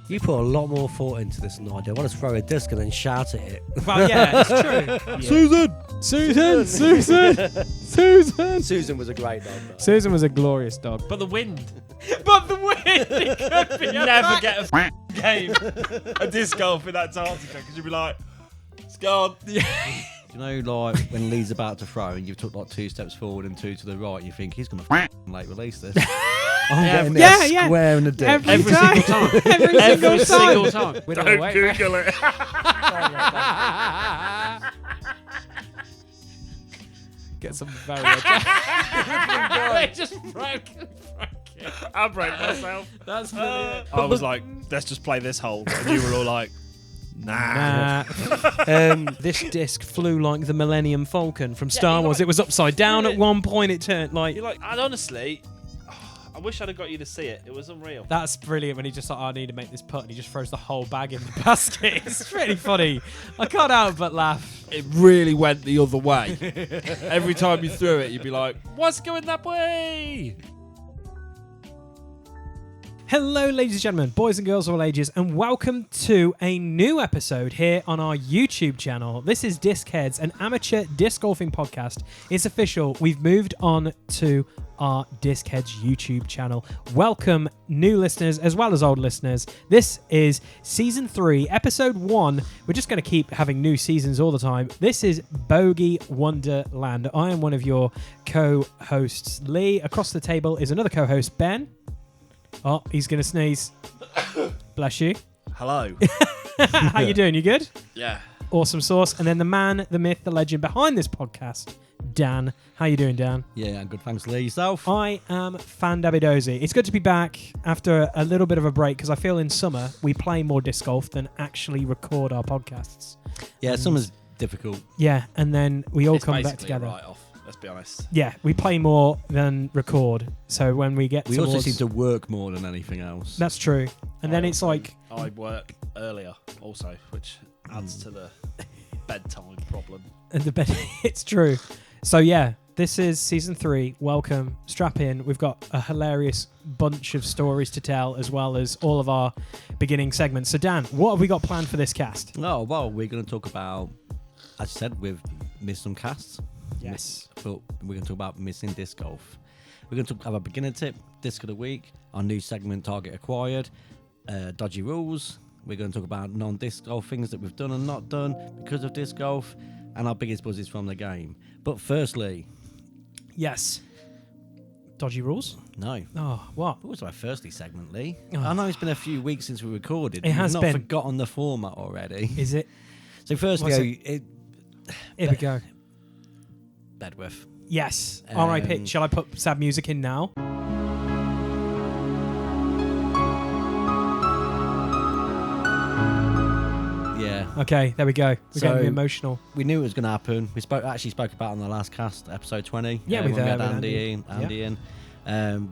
You put a lot more thought into this than I did. I want to throw a disc and then shout at it. Well, yeah, it's true. Yeah. Susan was a great dog. Susan was a glorious dog. But the wind. It could be Never get a game of disc golf in Antarctica because you'd be like, it's gone. You know, like when Lee's about to throw and you've took like 2 steps forward and 2 to the right, you think he's going to late release this. I'm getting this square in the dick. Every single time. Every single time. Don't Google it. Get some very just broke it. I broke myself. That's brilliant. I was like, let's just play this hole. And you were all like, nah. This disc flew like the Millennium Falcon from Star Wars. It was upside down at one point. It turned like... You're like, and honestly... I wish I'd have got you to see it. It was unreal. That's brilliant when he just like, I need to make this putt, and he just throws the whole bag in the basket. It's really funny. I can't help but laugh. It really went the other way. Every time you threw it, you'd be like, what's going that way? Hello, ladies and gentlemen, boys and girls of all ages, and welcome to a new episode here on our YouTube channel. This is Disc-Heads, an amateur disc golfing podcast. It's official. We've moved on to our Disc-Heads YouTube channel. Welcome, new listeners as well as old listeners. This is Season 3, Episode 1. We're just going to keep having new seasons all the time. This is Bogey Wonderland. I am one of your co-hosts, Lee. Across the table is another co-host, Ben. Oh, he's going to sneeze. Bless you. Hello. How you doing? You good? Yeah. Awesome sauce. And then the man, the myth, the legend behind this podcast, Dan. How you doing, Dan? Yeah, good. Thanks, Lee. Yourself? I am Fandabidozy. It's good to be back after a little bit of a break because I feel in summer we play more disc golf than actually record our podcasts. Yeah, summer's difficult. Yeah, and then we all come back basically together. a write-off, let's be honest. Yeah, we play more than record. So when we get We towards... also seem to work more than anything else. That's true. And then it's like... I work earlier also, which adds to the bedtime problem. And the bed. It's true. So yeah, this is Season 3. Welcome. Strap in. We've got a hilarious bunch of stories to tell as well as all of our beginning segments. So Dan, what have we got planned for this cast? Oh, well, we're going to talk about, as I said, we've missed some casts. Yes. But we're going to talk about missing disc golf. We're going to have a beginner tip, disc of the week, our new segment, Target Acquired, dodgy rules. We're going to talk about non-disc golf things that we've done and not done because of disc golf, and our biggest buzzes from the game. But firstly... Yes. Dodgy rules? No. Oh, what? What was my firstly segment, Lee? Oh. I know it's been a few weeks since we recorded. It has We've been. not forgotten the format already. Is it? So firstly, Here we go. Bedworth. Yes. R.I.P. Shall I put sad music in now? Yeah. Okay, there we go. We're getting emotional. We knew it was going to happen. We actually spoke about it on the last cast, episode 20. Yeah, when we had with Andy in.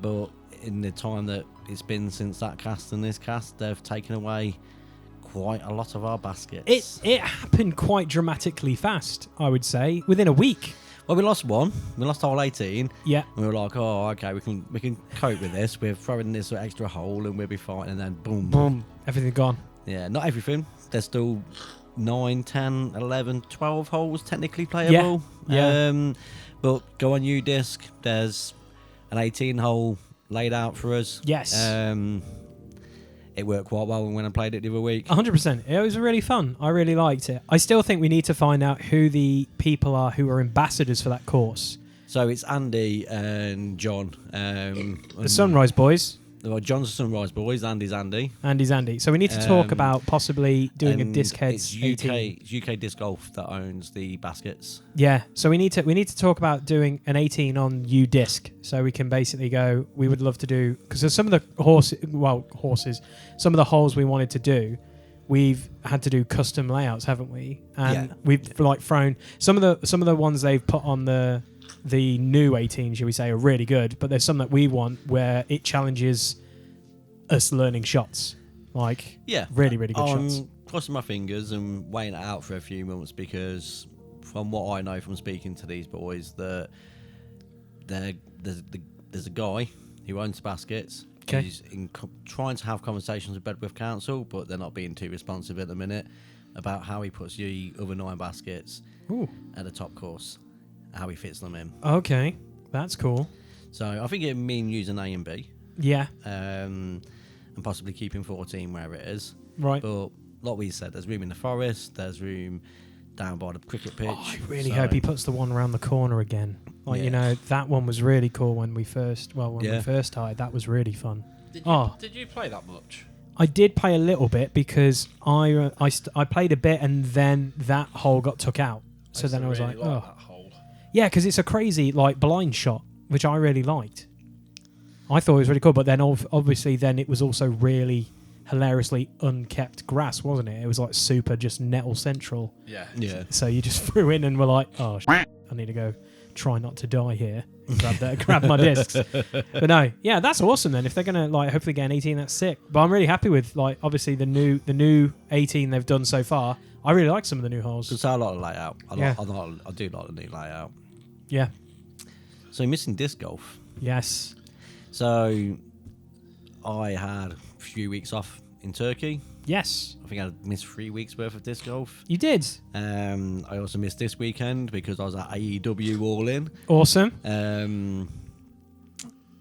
But in the time that it's been since that cast and this cast, they've taken away quite a lot of our baskets. It happened quite dramatically fast, I would say, within a week. Well, we lost one. We lost hole 18. Yeah. And we were like, oh, okay, we can cope with this. We're throwing this extra hole and we'll be fine. And then boom. Boom. Everything gone. Yeah, not everything. There's still 9, 10, 11, 12 holes technically playable. Yeah. But go on UDisc, there's an 18 hole laid out for us. Yes. It worked quite well when I played it the other week. 100%. It was really fun. I really liked it. I still think we need to find out who the people are who are ambassadors for that course. So it's Andy and John. The Sunrise Boys. Well, John's the Sunrise Boys, Andy's Andy. Andy's Andy. So we need to talk about possibly doing a Disc-Heads it's 18. It's UK Disc Golf that owns the baskets. Yeah. So we need to talk about doing an 18 on UDisc. So we can basically go, we would love to do, because there's some of the horses, some of the holes we wanted to do, we've had to do custom layouts, haven't we? And we've like thrown some of the ones they've put on the new 18, shall we say, are really good, but there's some that we want where it challenges us learning shots, like really good shots. Crossing my fingers and waiting it out for a few months, because from what I know from speaking to these boys, that there's a guy who owns baskets. Okay. He's trying to have conversations with Bedworth Council, but they're not being too responsive at the minute about how he puts the other 9 baskets Ooh. at the top course, how he fits them in. Okay. That's cool. So I think it means using A and B, Yeah. and possibly keeping 14 where it is. Right. But like we said, there's room in the forest, there's room down by the cricket pitch. Oh, I really hope he puts the one around the corner again. Like, you know, that one was really cool when we first started. That was really fun. Did you play that much? I did play a little bit because I played a bit and then that hole got took out. So then I was really like, oh. that hole. Yeah, because it's a crazy like blind shot, which I really liked. I thought it was really cool, but then obviously then it was also really hilariously unkept grass, wasn't it? It was like super just nettle central. Yeah. Yeah. So you just threw in and were like, oh, I need to go try not to die here. Grab my discs. But no, yeah, that's awesome then. If they're going to like hopefully get an 18, that's sick. But I'm really happy with like obviously the new 18 they've done so far. I really like some of the new holes. Because I like the layout. I do like the new layout. Yeah. So missing disc golf. Yes. So I had a few weeks off in Turkey. Yes. I think I missed 3 weeks worth of disc golf. You did. I also missed this weekend because I was at AEW All In. Awesome.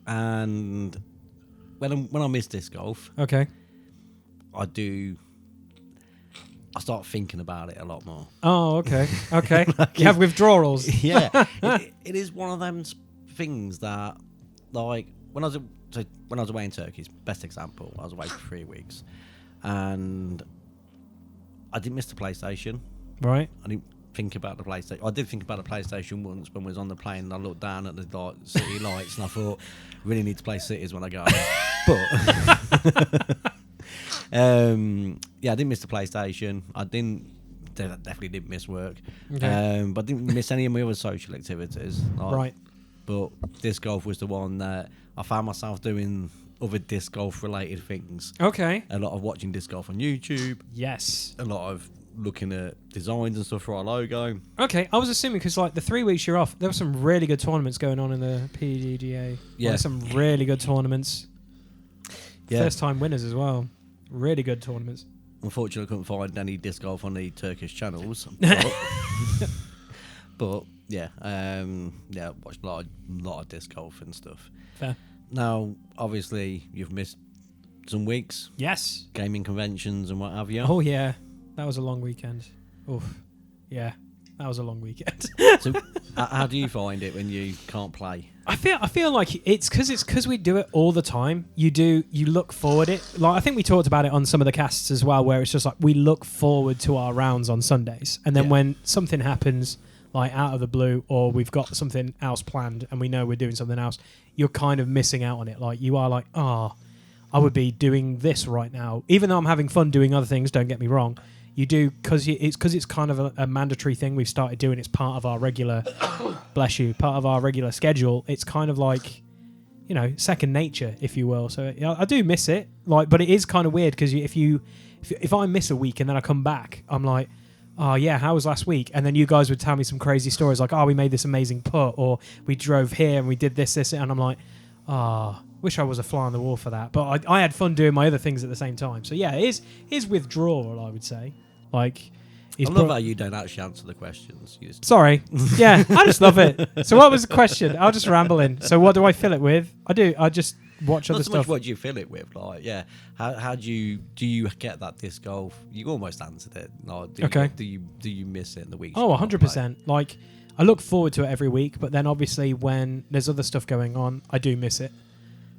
And when I miss disc golf, Okay. I start thinking about it a lot more. Oh, okay. Okay. You have withdrawals. Yeah, it is one of them things that, like, when I was away in Turkey, best example, I was away for 3 weeks, and I didn't miss the PlayStation. Right. I didn't think about the PlayStation. I did think about the PlayStation once when we was on the plane, and I looked down at the city lights, and I thought, I really need to play Cities when I go home. But yeah, I didn't miss the PlayStation. I definitely didn't miss work. Okay. But I didn't miss any of my other social activities. Right. But disc golf was the one that I found myself doing other disc golf related things. Okay. A lot of watching disc golf on YouTube. Yes. A lot of looking at designs and stuff for our logo. Okay, I was assuming because like the 3 weeks you're off, there were some really good tournaments going on in the PDGA. Yeah. Like, some really good tournaments. Yeah. First time winners as well. Really good tournaments. Unfortunately, I couldn't find any disc golf on the Turkish channels. But yeah, watched a lot of disc golf and stuff. Fair. Now, obviously, you've missed some weeks, Yes. gaming conventions and what have you. Oh yeah, that was a long weekend. Oof. Yeah, that was a long weekend. So, how do you find it when you can't play? I feel like it's because we do it all the time. You look forward it. Like I think we talked about it on some of the casts as well, where it's just like we look forward to our rounds on Sundays, and then when something happens like out of the blue, or we've got something else planned and we know we're doing something else, you're kind of missing out on it. Like you are like, I would be doing this right now, even though I'm having fun doing other things. Don't get me wrong. You do because it's kind of a mandatory thing we've started doing. It's part of our regular, bless you, part of our regular schedule. It's kind of like, second nature, if you will. So I do miss it, but it is kind of weird because if I miss a week and then I come back, I'm like, oh yeah, how was last week? And then you guys would tell me some crazy stories like, we made this amazing putt, or we drove here and we did this, and I'm like, wish I was a fly on the wall for that. But I had fun doing my other things at the same time. So yeah, it is withdrawal, I would say. Like, I love how you don't actually answer the questions. You just sorry. Yeah, I just love it. So what was the question? I'll just ramble in. So what do I fill it with? I just watch other not so much stuff. what do you fill it with, like, yeah. How do you get that disc golf? You almost answered it. Like, Okay. Do you miss it in the week? Oh, 100%. Like, I look forward to it every week, but then obviously when there's other stuff going on, I do miss it.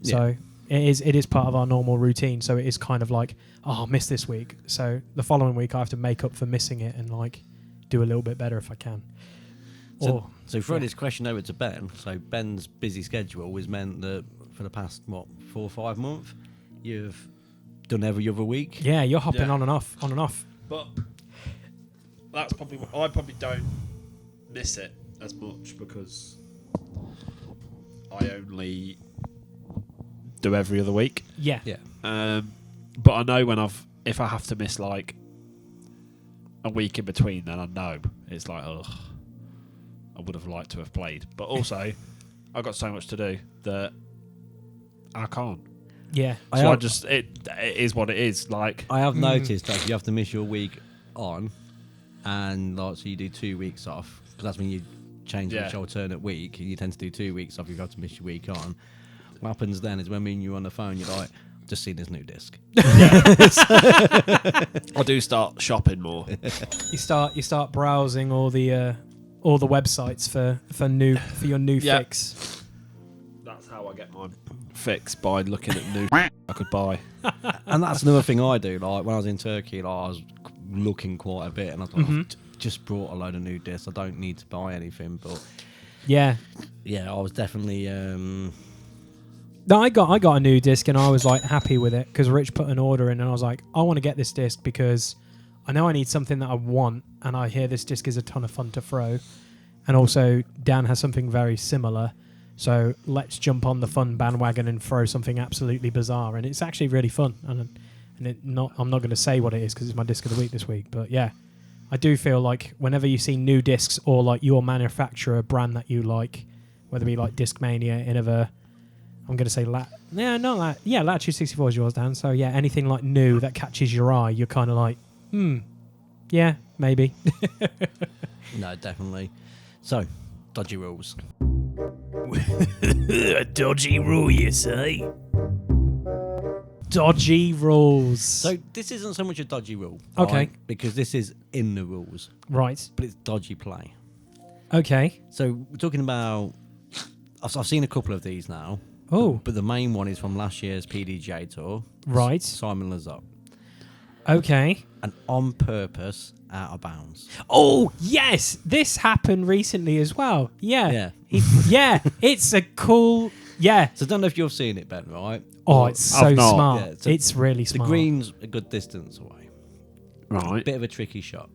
So it is part of our normal routine. So it is kind of like, I missed this week. So the following week I have to make up for missing it and like do a little bit better if I can. So throwing this question over to Ben. So Ben's busy schedule has meant that for the past 4 or 5 months, you've done every other week. Yeah, you're hopping on and off. But that's probably I probably don't miss it as much because I only do every other week. Yeah. But I know if I have to miss like a week in between, then I know it's like, I would have liked to have played. But also, I've got so much to do that I can't. Yeah. So it is what it is. Like, I have noticed that if you have to miss your week on, and like, so you do 2 weeks off, because that's when you change which alternate week, you tend to do 2 weeks off, you have to miss your week on. What happens then is when me and you are on the phone, you're like, just seen this new disc. I do start shopping more. You start browsing all the websites for your new fix. That's how I get mine fixed, by looking at new I could buy. And that's another thing I do. Like when I was in Turkey, like, I was looking quite a bit, and I was like, I've just brought a load of new discs. I don't need to buy anything, but yeah, I was definitely. No, I got a new disc and I was like happy with it because Rich put an order in and I was like, I want to get this disc because I know I need something that I want, and I hear this disc is a ton of fun to throw, and also Dan has something very similar. So let's jump on the fun bandwagon and throw something absolutely bizarre, and it's actually really fun. And I'm not going to say what it is because it's my disc of the week this week, but yeah, I do feel like whenever you see new discs or like your manufacturer brand that you like, whether it be like Discmania, Innova, I'm going to say Latch 64 is yours, Dan. So yeah, anything like new that catches your eye, you're kind of like, yeah, maybe. No, definitely. So, dodgy rules. A dodgy rule, you say? Dodgy rules. So this isn't so much a dodgy rule, Okay. right? Because this is in the rules, Right. but it's dodgy play. Okay. So we're talking about. I've seen a couple of these now. Oh. But the main one is from last year's PDGA tour. Right. Simon Lazat. Okay. And on purpose, out of bounds. Oh, yes. This happened recently as well. Yeah. Yeah. Yeah. It's a cool... Yeah. So I don't know if you've seen it, Ben, right? Oh, it's so I've not. smart. Yeah, so it's really The smart. green's a good distance away. Right. Bit of a tricky shot.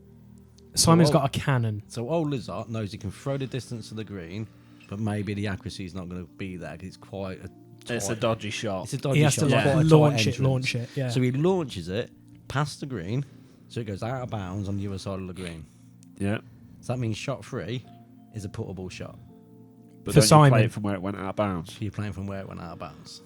Simon's So got a cannon. So old Lazat knows he can throw the distance to the green, but maybe the accuracy is not going to be there because it's quite a... It's a dodgy shot. It's a dodgy He has shot. to It's like, quite a tight launch entrance. it. Yeah. So he launches it past the green, so it goes out of bounds on the other side of the green. Yeah. So that means shot 3 is a puttable shot. But For don't you Simon. play it from where it went out of bounds. So you're playing from where it went out of bounds.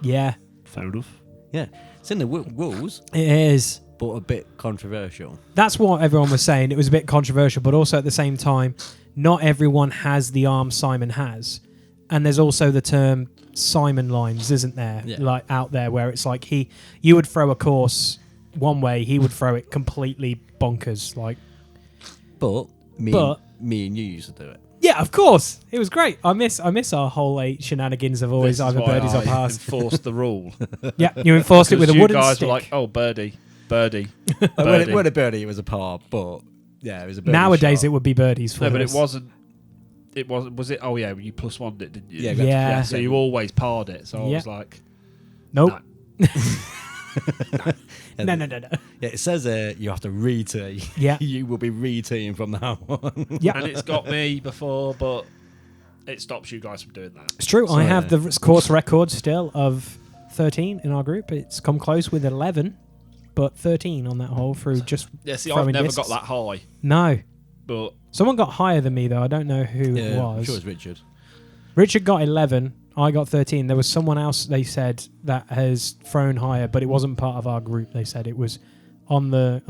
Yeah. Fair enough. Yeah, it's in the rules, It is. but a bit controversial. That's what everyone was saying. It was a bit controversial, but also at the same time, not everyone has the arm Simon has. And there's also the term Simon lines, isn't there? Yeah. Like out there where it's like you would throw a course one way, he would throw it completely bonkers. Like, But me and you used to do it. yeah, of course. It was great. I miss our whole 8 shenanigans of always This is either why birdies or I pars. enforced the rule. Yeah, you enforced it with a you wooden guys stick. were like, oh, birdie. When it wasn't a birdie, it was a par. But yeah, it was a birdie. Nowadays, shot. it would be birdies for No, but us. it wasn't. It wasn't. Was it? Oh yeah, you plus one it, didn't you? Yeah, Yeah. So you always parred it. So I Yeah. was like, Nope. No. No. Yeah, it says you have to re-tee. Yeah. You will be re-teeing from now on. Yeah. and it's got me before, but it stops you guys from doing that. It's true. So, I have the course record still of 13 in our group. It's come close with 11, but 13 on that hole through just Yeah, see, I've throwing never discs. got that high, No. but Someone got higher than me, though. I don't know who it Yeah, I'm was. sure it's Richard. Richard got 11. I got 13. There was someone else, they said, that has thrown higher, but it wasn't part of our group. They said it was on their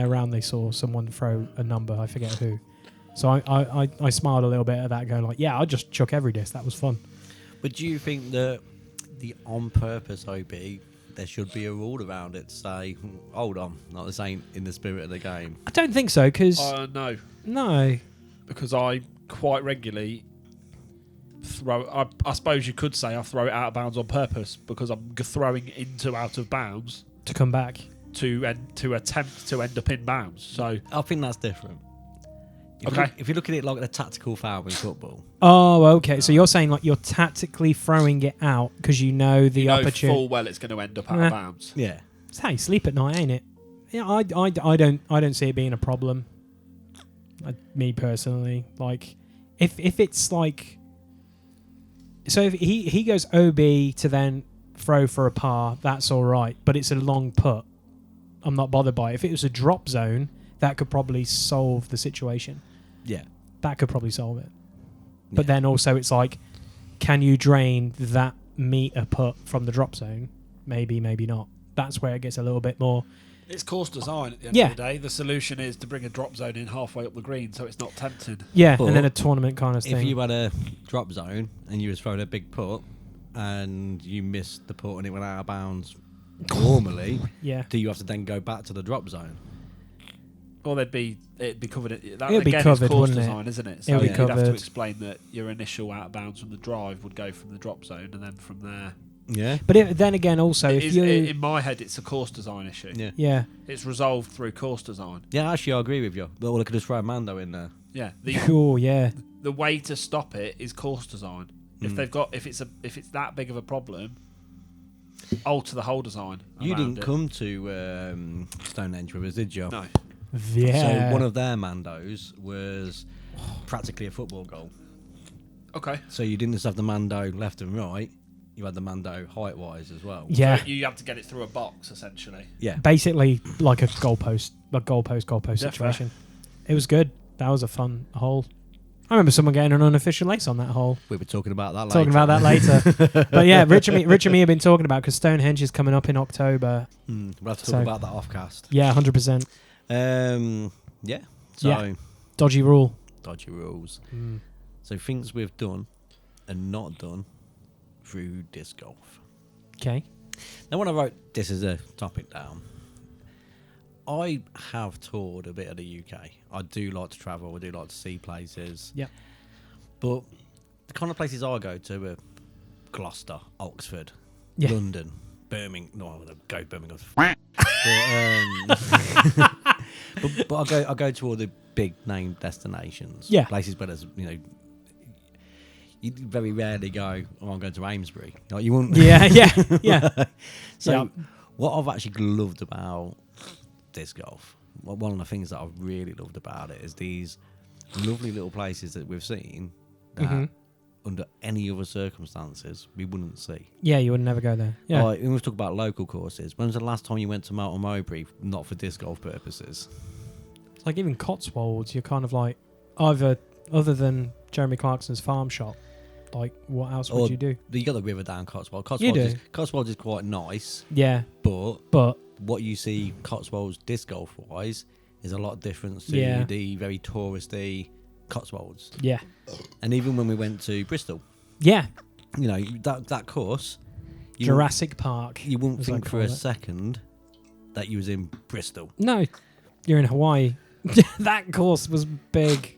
round. They saw someone throw a number. I forget who. So I smiled a little bit at that, going like, yeah, I'll just chuck every disc. That was fun. But do you think that the on-purpose OB, there should be a rule around it to say, hold on, not this ain't in the spirit of the game? I don't think so, because... no, no. because I quite regularly throw. I suppose you could say I throw it out of bounds on purpose because I'm throwing into out of bounds To come back. to attempt to end up in bounds. So I think that's different. If you look at it like a tactical foul in football. Oh, okay. So you're saying like you're tactically throwing it out because you know the you know opportunity. full well it's going to end up out of bounds. Yeah. It's how you sleep at night, ain't it? Yeah, I don't see it being a problem. Me personally, like if it's like, so if he goes OB to then throw for a par, that's all right. But it's a long putt. I'm not bothered by it. If it was a drop zone, that could probably solve the situation. Yeah. That could probably solve it. But then also it's like can you drain that meter putt from the drop zone? Maybe, maybe not. That's where it gets a little bit more. It's course design at the end Yeah. of the day. The solution is to bring a drop zone in halfway up the green so it's not tempting. Yeah, But and then a tournament kind of If thing. you had a drop zone and you was throwing a big putt and you missed the putt and it went out of bounds normally, Yeah. do you have to then go back to the drop zone? Or it'd be covered. That It'd be again covered, is course wouldn't it? design, isn't it? So It'll be you'd have to covered. explain that your initial out of bounds from the drive would go from the drop zone, and then from there. Yeah. But then again, also, if you... in my head, it's a course design issue. Yeah. Yeah. It's resolved through course design. Yeah, actually, I agree with you. But I could just throw a Mando in there. Yeah. Oh, yeah. The way to stop it is course design. If they've got if it's that big of a problem, alter the whole design. You around didn't it. come to Stonehenge with us, did you? No. Yeah. So one of their Mandos was practically a football goal. Okay. So you didn't just have the Mando left and right. You had the Mando height-wise as well. Yeah. So you have to get it through a box essentially. Yeah. Basically, like a goalpost situation. It was good. That was a fun hole. I remember someone getting an unofficial ace on that hole. We were talking about that later. Talking about that later. But yeah, Rich and me have been talking about because Stonehenge is coming up in October. We'll have to talk So- about that offcast. Yeah, 100%. Yeah. So, Yeah. Dodgy rule. dodgy rules. So things we've done and not done through disc golf. Okay. Now, when I wrote this as a topic down, I have toured a bit of the UK. I do like to travel. I do like to see places. Yep. But the kind of places I go to are Gloucester, Oxford, Yeah. London, Birmingham. No, I'm going to go Birmingham. but I go to all the big name destinations. Yeah. Places where there's, you very rarely go, oh, I'm going to Amesbury. Like, you wouldn't. Yeah. So Yeah. what I've actually loved about disc golf, one of the things that I've really loved about it is these lovely little places that we've seen that under any other circumstances we wouldn't see. Yeah, you would never go there. Yeah. Like, when we talk about local courses, when was the last time you went to Melton Mowbray, not for disc golf purposes? It's like even Cotswolds, you're kind of like, other than Jeremy Clarkson's farm shop, like what else would Or you do? You got the river down Cotswold. You do. Cotswold is quite nice, Yeah, but but what you see Cotswolds disc golf wise is a lot different to Yeah. the very touristy Cotswolds. yeah. And even when we went to Bristol, Yeah. that course, Jurassic Park. you wouldn't as I think for call a it. second that you was in Bristol. No, you're in Hawaii. That course was big.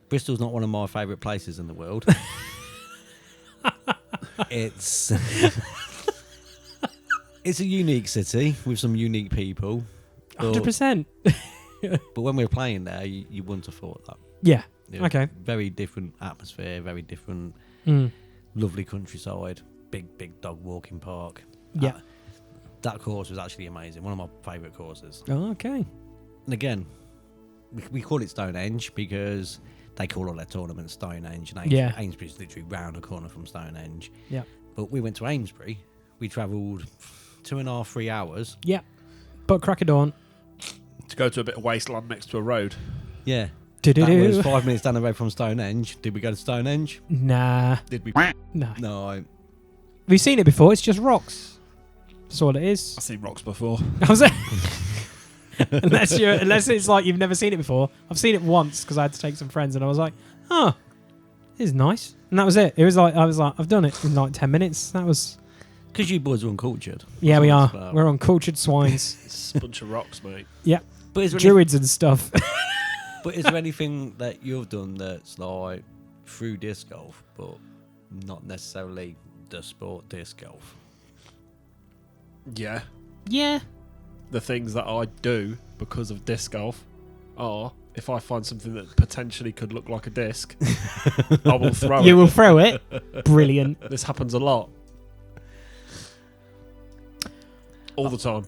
Bristol's not one of my favourite places in the world. It's a unique city with some unique people. But, 100%. but when we were playing there, you wouldn't have thought that. Yeah. You know, Okay. Very different atmosphere, very different, lovely countryside, big dog walking park. Yeah. That course was actually amazing. One of my favourite courses. Oh, okay. And again, we call it Stonehenge because they call all their tournaments Stonehenge. And Yeah. Amesbury's literally round the corner from Stonehenge. Yeah. But we went to Amesbury. We travelled 2.5, 3 hours. Yeah. But crack of dawn. To go to a bit of wasteland next to a road. Yeah. That was Do-do-do. 5 minutes down the road from Stonehenge. Did we go to Stonehenge? Nah. Did we? No. No. We've seen it before. It's just rocks. That's all it is. I've seen rocks before. I was unless it's like you've never seen it before. I've seen it once because I had to take some friends and I was like, oh, this is nice. And that was it. It was like, I've done it in like 10 minutes. That was... Because you boys are uncultured. Yeah, we That's are. what it's about. We're uncultured swines. It's a bunch of rocks, mate. Yeah. But is there Druids and stuff. But is there anything that you've done that's like through disc golf, but not necessarily the sport disc golf? Yeah. Yeah. The things that I do because of disc golf are, if I find something that potentially could look like a disc, I will throw You it. will throw it. Brilliant. This happens a lot. All the time.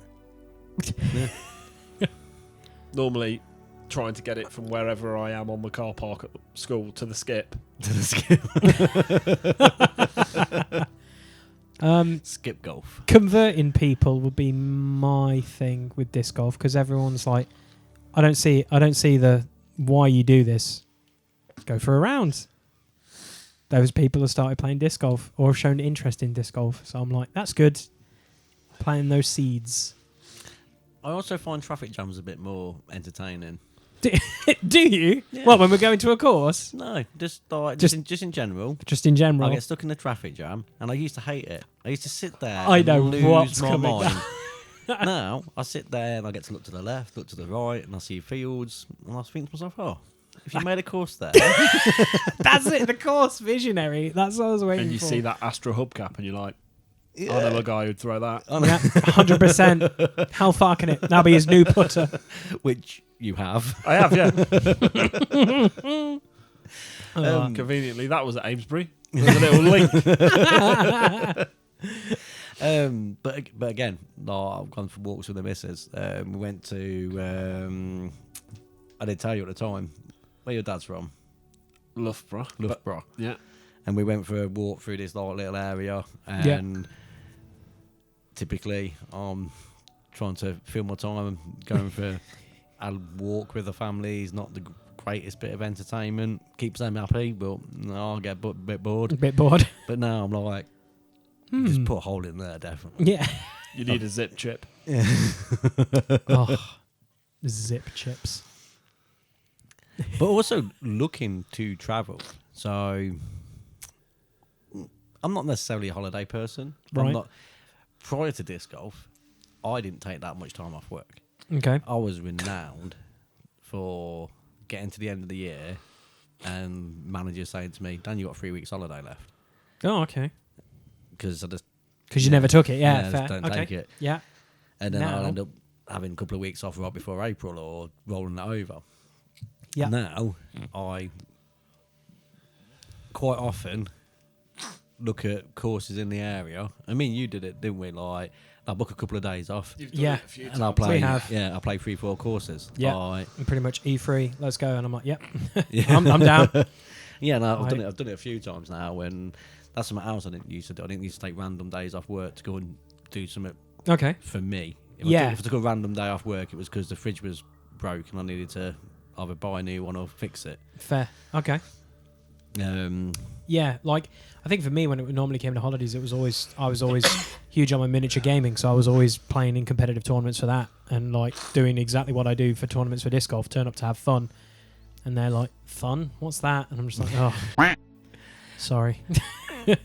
Normally trying to get it from wherever I am on the car park at school to the skip. Skip golf. Converting people would be my thing with disc golf because everyone's like, I don't see the why you do this. Go for a round. those people have started playing disc golf or have shown interest in disc golf. So I'm like, that's good. Planting those seeds. I also find traffic jams a bit more entertaining. Do you? Yeah. What, when we're going to a course? No, just like Just- just in general. Just in general. I get stuck in the traffic jam, and I used to hate it. I used to sit there. I and know lose what's my coming. mind. Now I sit there and I get to look to the left, look to the right, and I see fields, and I think to myself, "Oh, if you made a course there, That's it, the course visionary. That's what I was waiting And you for. see that Astro hubcap, and you're like, I know a guy who'd throw that. Yeah, 100%. How far can it now be his new putter? which you have." I have, yeah. Oh. Conveniently, that was at Amesbury. There's a little link. But again, no, I've gone for walks with the missus. We went to. I did tell you at the time where your dad's from, Loughborough. Loughborough, Yeah. and we went for a walk through this like, little area. And typically, I'm trying to fill my time going for a walk with the family is not the greatest bit of entertainment. Keeps them happy, but no, I get a bit bored. A bit bored. But now I'm like, just put a hole in there, definitely. Yeah. You need a zip chip. Oh, zip chips. But also looking to travel. So I'm not necessarily a holiday person. Right. I'm not. Prior to disc golf, I didn't take that much time off work. Okay. I was renowned for getting to the end of the year and managers saying to me, "Dan, you got 3 weeks holiday left." Oh, okay. Because I just Because you never took it. Yeah, just fair. don't okay. take it. Yeah. And then I'll Now- end up having a couple of weeks off right before April or rolling it over. Yeah. Now, I quite often look at courses in the area. I mean, you did it, didn't we? Like, I book a couple of days off You've Yeah. it a few and I'll times. play. We have. Yeah, I play 3-4 courses. Yeah. Like, I'm pretty much E3. Let's go. And I'm like, yep. yeah. I'm down. Yeah, no, I've Right. done it. I've done it a few times now, and that's something else I didn't used to do. I didn't used to take random days off work to go and do something Okay. for me. Yeah. If I took a random day off work, it was because the fridge was broke and I needed to either buy a new one or fix it. Fair. Okay. Yeah, like I think for me when it normally came to holidays, I was always huge on my miniature gaming, so I was always playing in competitive tournaments for that, and like doing exactly what I do for tournaments for disc golf. Turn up to have fun, and they're like, "Fun? What's that?" And I'm just like, "Oh, sorry."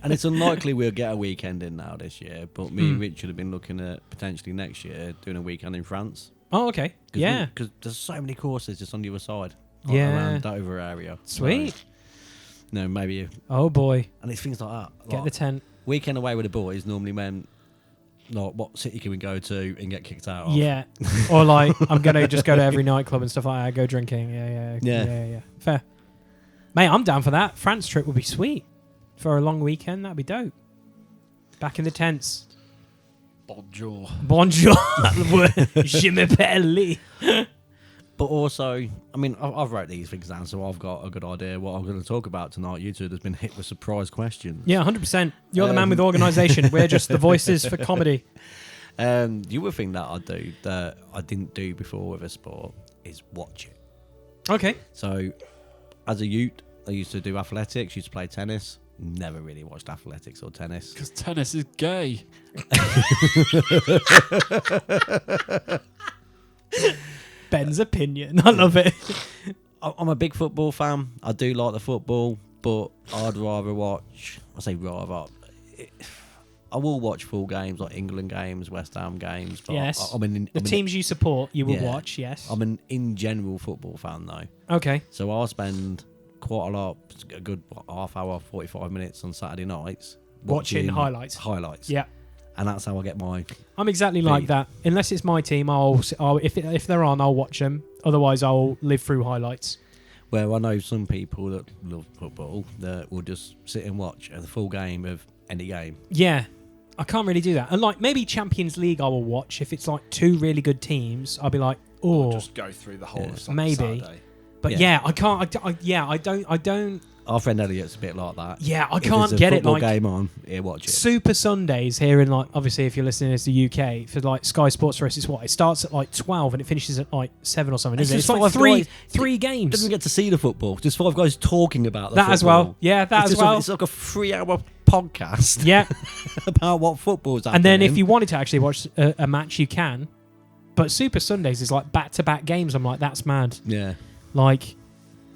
And it's unlikely we'll get a weekend in now this year, but me and Richard have been looking at potentially next year doing a weekend in France. Oh, okay. Yeah. Because there's so many courses just on the other side. Yeah. Around Dover area. Sweet. So, no, maybe. Oh boy, And it's things like that. get Like, the tent. weekend away with the boys normally meant, like, what city can we go to and get kicked out of? Yeah. Or like I'm gonna just go to every nightclub and stuff like that. Go drinking. Yeah. Yeah. Fair. Mate, I'm down for that. France trip would be sweet for a long weekend. That'd be dope. Back in the tents. Bonjour. Bonjour. Je m'appelle. But also, I mean, I've wrote these things down, so I've got a good idea what I'm going to talk about tonight. You two have been hit with surprise questions. Yeah, 100%. You're the man with organisation. We're just the voices for comedy. The other thing that I do that I didn't do before with a sport is watch it. Okay. So, as a youth, I used to do athletics, used to play tennis. Never really watched athletics or tennis. Because tennis is gay. Ben's opinion. I love it. I'm a big football fan. I do like the football, but I'd rather watch. I say rather. I will watch full games like England games, West Ham games. But Yes. the Teams you support, you will Yeah. watch, yes. I'm an in general football fan though, Okay. so I'll spend quite a lot, a good half hour, 45 minutes on Saturday nights Watching highlights. Highlights. Yeah. And that's how I get my. I'm exactly like Beef. that. Unless it's my team, I'll if they're on, I'll watch them. Otherwise, I'll live through highlights. Where I know some people that love football that will just sit and watch a full game of any game. Yeah. I can't really do that. And like maybe Champions League I will watch if it's like two really good teams. I'll be like, oh, Just go through the whole Yeah. of Maybe. Saturday. But yeah, I can't. I don't. Our friend Elliot's a bit like that. Yeah, I If can't there's a get it. football Like game on, yeah, watch it. Super Sundays here in like obviously if you're listening to the UK for like Sky Sports for us, it's what it starts at like 12 and it finishes at like 7 or something. Isn't it? It's like three games. Doesn't get to see the football. Just 5 guys talking about the that football. as well. Yeah, that It's as well. It's like a 3-hour podcast. Yeah, about what football's happening. and then if you wanted to actually watch a match, you can. But Super Sundays is like back-to-back games. I'm like, that's mad. yeah, Like,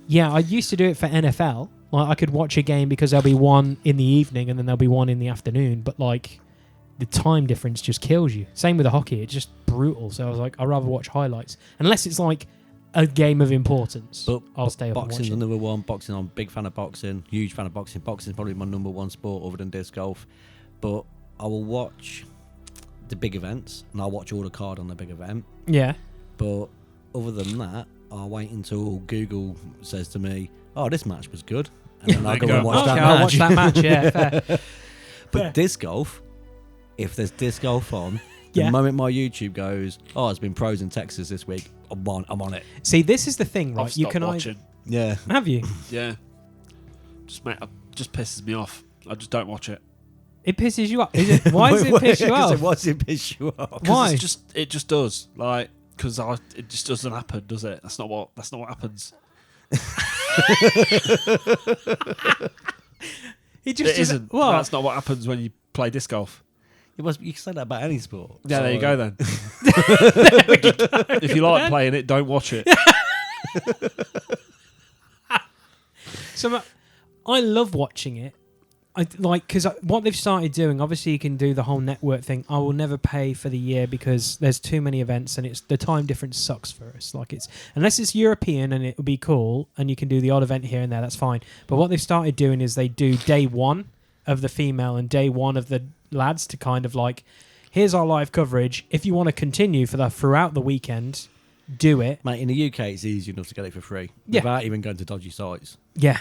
yeah, I used to do it for NFL. Like, I could watch a game because there'll be one in the evening and then there'll be one in the afternoon. But, like, the time difference just kills you. Same with the hockey. It's just brutal. So I was like, I'd rather watch highlights. Unless it's, like, a game of importance. but I'll stay up and watch boxing's it. another one. Boxing, I'm a big fan of boxing. Huge fan of boxing. Boxing's probably my number one sport other than disc golf. But I will watch the big events and I'll watch all the card on the big event. Yeah. But other than that, I'll wait until Google says to me, "Oh, this match was good," and then I'll go and watch that Okay, match. I'll watch that match, yeah, fair. But Fair. disc golf, if there's disc golf on, Yeah. the moment my YouTube goes, "Oh, it's been pros in Texas this week," I'm on it. See, this is the thing, right? I've You stopped can watching. Yeah. have you? Yeah. Just pisses me off. I just don't watch it. It pisses you off. Is it? Why does it piss you off? Why does it piss you off? Why? It just does. Like, because it just doesn't happen, does it? That's not what happens. It just It isn't. Well, That's not what happens when you play disc golf. You can say that about any sport. Yeah, there you go then. If you like playing it, don't watch it. So I love watching it. I like because what they've started doing. Obviously, you can do the whole network thing. I will never pay for the year because there's too many events and it's the time difference sucks for us. Like it's unless it's European and it will be cool and you can do the odd event here and there. That's fine. But what they've started doing is they do day one of the female and day one of the lads to kind of like, here's our live coverage. If you want to continue throughout the weekend, do it. Mate, in the UK, it's easy enough to get it for free Yeah. without even going to dodgy sites. Yeah.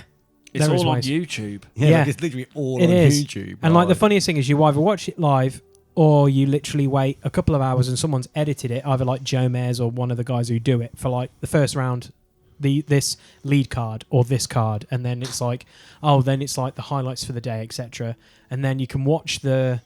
It's There is all on ways. YouTube. Yeah. Like, it's literally all It on is. YouTube. And like the funniest thing is you either watch it live or you literally wait a couple of hours and someone's edited it, either like Joe Mayers or one of the guys who do it for like the first round, this lead card or this card, and then it's like, oh, then it's like the highlights for the day, etc. And then you can watch the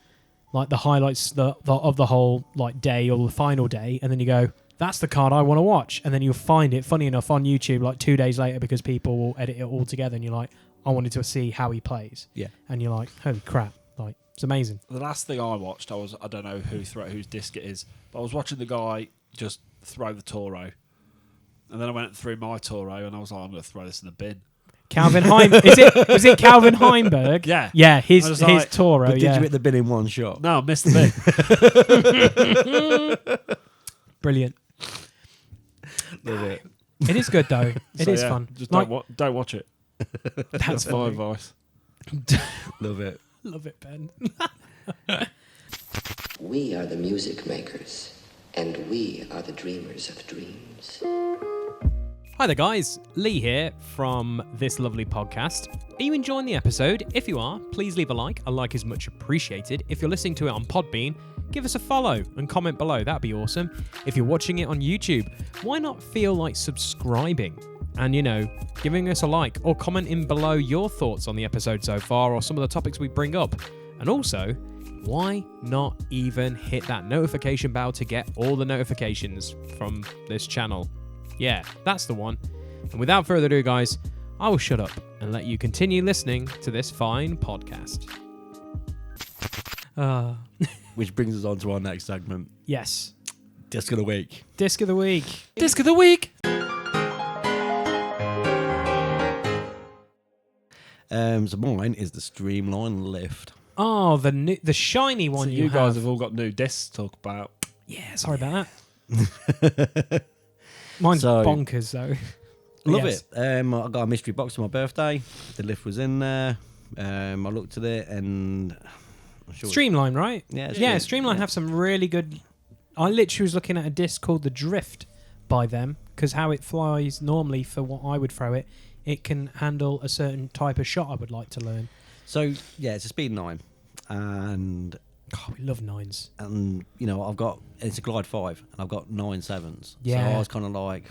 highlights of the whole like day or the final day, and then you go, that's the card I want to watch, and then you'll find it, funny enough, on YouTube like 2 days later because people will edit it all together, and you're like, I wanted to see how he plays. Yeah. And you're like, holy crap, like it's amazing. The last thing I watched, I don't know whose disc it is, but I was watching the guy just throw the Toro. And then I went through my Toro and I was like, I'm going to throw this in the bin. Calvin Heim, was it Calvin Heimberg? Yeah. Yeah, I his was like, Toro, But did yeah. you hit the bin in one shot? No, I missed the bin. Brilliant. Love it. It is good though. It So, is yeah, fun. Just Like, don't watch it. that's My funny. advice. Love it. Love it, Ben. We are the music makers, and we are the dreamers of dreams. Hi there, guys. Lee here from this lovely podcast. Are you enjoying the episode? If you are, please leave a like. A like is much appreciated. If you're listening to it on Podbean, give us a follow and comment below. That'd be awesome. If you're watching it on YouTube, why not feel like subscribing? And, giving us a like or commenting below your thoughts on the episode so far or some of the topics we bring up. And also, why not even hit that notification bell to get all the notifications from this channel? Yeah, that's the one. And without further ado, guys, I will shut up and let you continue listening to this fine podcast. Which brings us on to our next segment, Yes. Disc of the Week. Disc of the week. Disc of the week. So mine is the Streamline Lift. Oh, the shiny one So you you guys have. have all got new discs to talk about. Yeah, sorry about that. Mine's So- bonkers, though. Love Yes. it. I got a mystery box for my birthday. The lift was in there. I looked at it and... I'm sure Streamline, right? Yeah, it's Yeah, good. Streamline Yeah. have some really good... I literally was looking at a disc called the Drift by them, because how it flies normally for what I would throw it, it can handle a certain type of shot I would like to learn. So, yeah, it's a Speed 9. And, God, we love nines. I've got... It's a Glide 5. And I've got 9 7s. Yeah. So I was kind of like...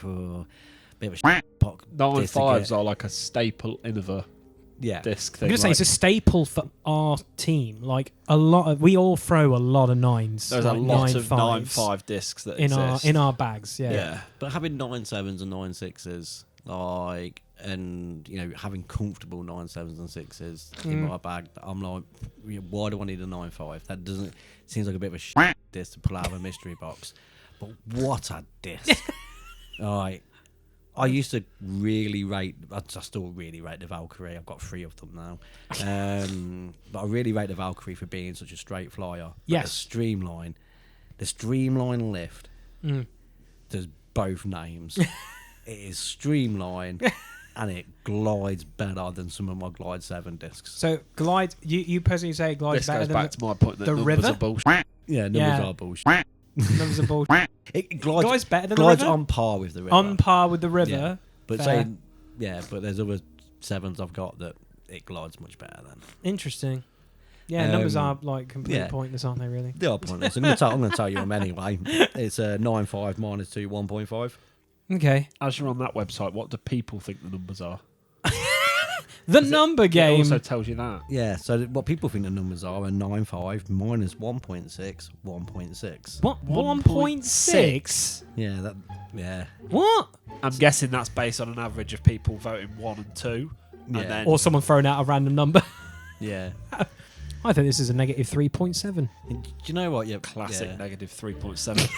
bit of a disc to 9.5s get. are like a staple Innova Yeah. disc I'm thing. gonna say like, it's a staple for our team. Like we all throw a lot of 9s. there's like a lot of 9.5s 9.5 discs that in exist. our bags. Yeah. Yeah. But having 9.7s and 9.6s, like, and having comfortable 9.7s and 6s in my bag, I'm like, why do I need a 9.5? That doesn't seems like a bit of a shit disc to pull out of a mystery box. But what a disc! Like, I used to really rate. I still really rate the Valkyrie. I've got 3 of them now. But I really rate the Valkyrie for being such a straight flyer. But Yes. the streamline lift. There's both names. It is streamline, and it glides better than some of my Glide 7 discs. So glide. You personally say glides This better goes than back to my point that the numbers river? are bullshit. Yeah, numbers Yeah. are bullshit. numbers of bullshit. It glides, Glides better than glides the river. on par with the river. On par with the river. Yeah. But Fair. but there's other 7s I've got that it glides much better than. Interesting. Yeah, numbers are like completely yeah. pointless, aren't they? Really? They are pointless. I'm going to tell you them anyway. It's 9.5 minus 2, 1.5. Okay. As you're on that website, what do people think the numbers are? The number It game. also tells you that. Yeah, so what people think the numbers are 9.5 minus 1.6, 1.6. What? 1.6? Yeah. What? I'm guessing that's based on an average of people voting 1 and 2. Yeah. And then Or someone throwing out a random number. Yeah. I think this is a negative 3.7. And do you know what? Yeah, classic yeah. negative 3.7.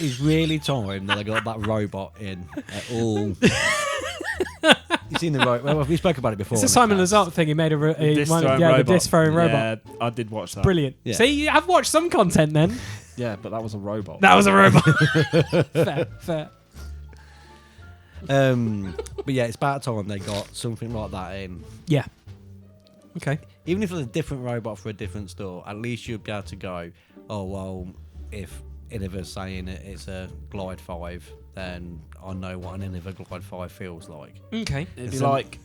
It's really time that I got that robot in at all. You've seen the robot? Well, we spoke about it before. It's a on the Simon cast. Lazard thing. He made The the disc throwing robot. Yeah, I did watch that. Brilliant. Yeah. See, I've watched some content then. Yeah, but that was a robot. That was a robot. Fair. But yeah, it's about time they got something like that in. Yeah. Okay. Even if it's a different robot for a different store, at least you'd be able to go, oh, well, if Innova's saying it's a Glide 5, then I know what an Innova Glide 5 feels like. Okay. It'd be It's like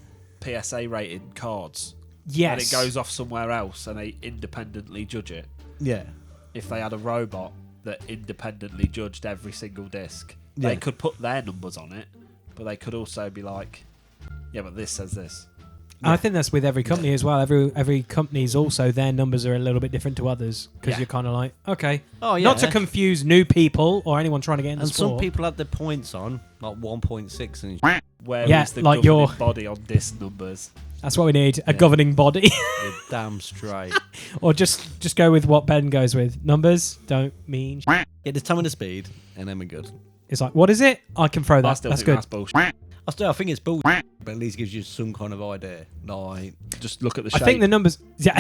PSA rated cards. Yes. And it goes off somewhere else and they independently judge it. Yeah. If they had a robot that independently judged every single disc, Yeah. they could put their numbers on it, but they could also be like, yeah, but this says this. I think that's with every company as well. Every company's also, their numbers are a little bit different to others because Yeah. you're kind of like, okay. Oh, yeah. Not to confuse new people or anyone trying to get in the And sport. some people had their points on, like 1.6 and Where is Yeah, the like governing your- body on disc numbers? That's what we need, a Yeah. governing body. you're damn straight. Or just go with what Ben goes with. Numbers don't mean Yeah, just tell me the speed, and then we're good. It's like, what is it? I can throw I that. still That's think good. that's bullshit. I think it's bullshit, but at least gives you some kind of idea. Like, Just look at the I shape. think the numbers... Yeah,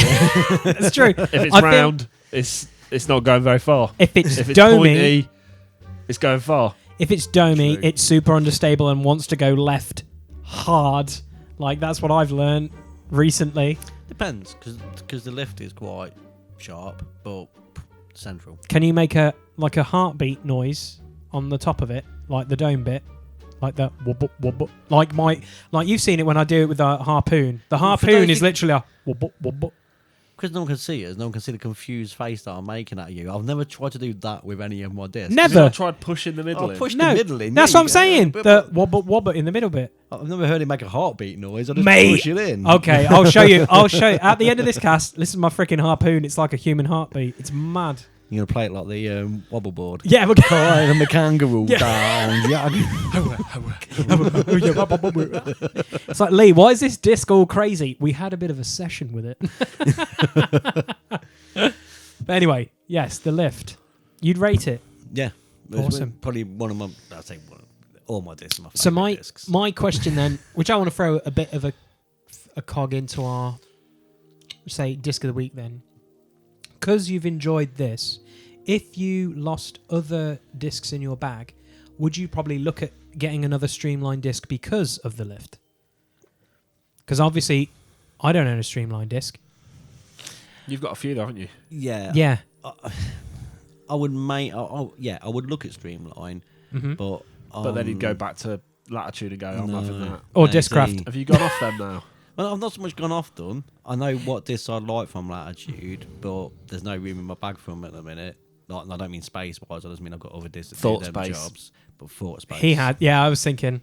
that's true. if it's I think round, it's not going very far. If it's If it's domey, pointy, it's going far. if it's domey, True. it's super understable and wants to go left hard. Like, that's what I've learned recently. depends, because the lift is quite sharp, but central. Can you make a heartbeat noise on the top of it, like the dome bit? Like the wobble, wobble. Like you've seen it when I do it with the harpoon. The harpoon is literally a wobble, wobble. Because no one can see us, no one can see the confused face that I'm making at you. I've never tried to do that with any of my discs. Never. I tried pushing the middle I in. pushed No, the middle in. that's yeah, what I'm saying. but- The wobble, wobble in the middle bit. I've never heard him make a heartbeat noise. I just Mate. push it in. Okay, I'll show you. At the end of this cast, listen to my freaking harpoon. It's like a human heartbeat. It's mad. You're going to play it like the wobble board. Yeah, we're And the kangaroo down. Yeah. It's like, Lee, why is this disc all crazy? We had a bit of a session with it. But anyway, yes, the lift. You'd rate it. Yeah. It was Awesome. Probably one of my, I'd say all my discs are my So favourite discs. my question then, which I want to throw a bit of a cog into our, say, disc of the week then. Because you've enjoyed this, if you lost other discs in your bag, would you probably look at getting another streamline disc because of the lift? Because obviously, I don't own a streamline disc. You've got a few though, haven't you? Yeah. Yeah. I would I would look at Streamline, but then you'd go back to Latitude and go, I'm having that. Or no, Discraft. see, Have you gone off them now? Well, I've not so much gone off them. I know what discs I like from Latitude, but there's no room in my bag for them at the minute. Like, I don't mean space-wise. I just mean I've got other discs that Thought do them space. jobs. But thought space. He had. Yeah, I was thinking.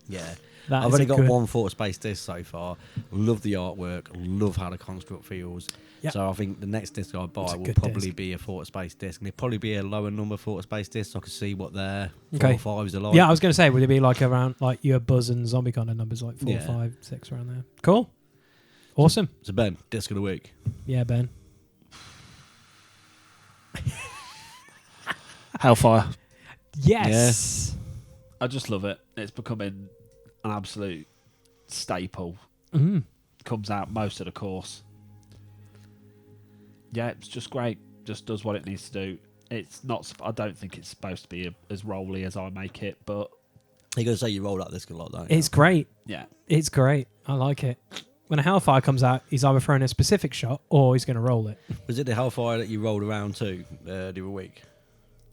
Yeah. That I've is only a got good- one Thought Space disc so far. Love the artwork. Love how the construct feels. Yep. So I think the next disc I It's buy a will good probably disc. be a Thought Space disc. And it'll probably be a lower number Thought Space disc so I can see what their Okay. 4 or 5s are like. Yeah, I was going to say, would it be like around like your Buzz and Zombie kind of numbers, like 4, Yeah. 5, 6 around there? Cool. Awesome. So Ben, disc of the week. Yeah, Ben. Hellfire. Yes. I just love it. It's becoming an absolute staple. Mm. Comes out most of the course. Yeah, it's just great. Just does what it needs to do. It's not. I don't think it's supposed to be as rolly as I make it, but You're going to say you roll that disc a lot, don't you? It's great. yeah, It's great. I like it. When a Hellfire comes out, he's either throwing a specific shot or he's going to roll it. Was it the Hellfire that you rolled around to the other week?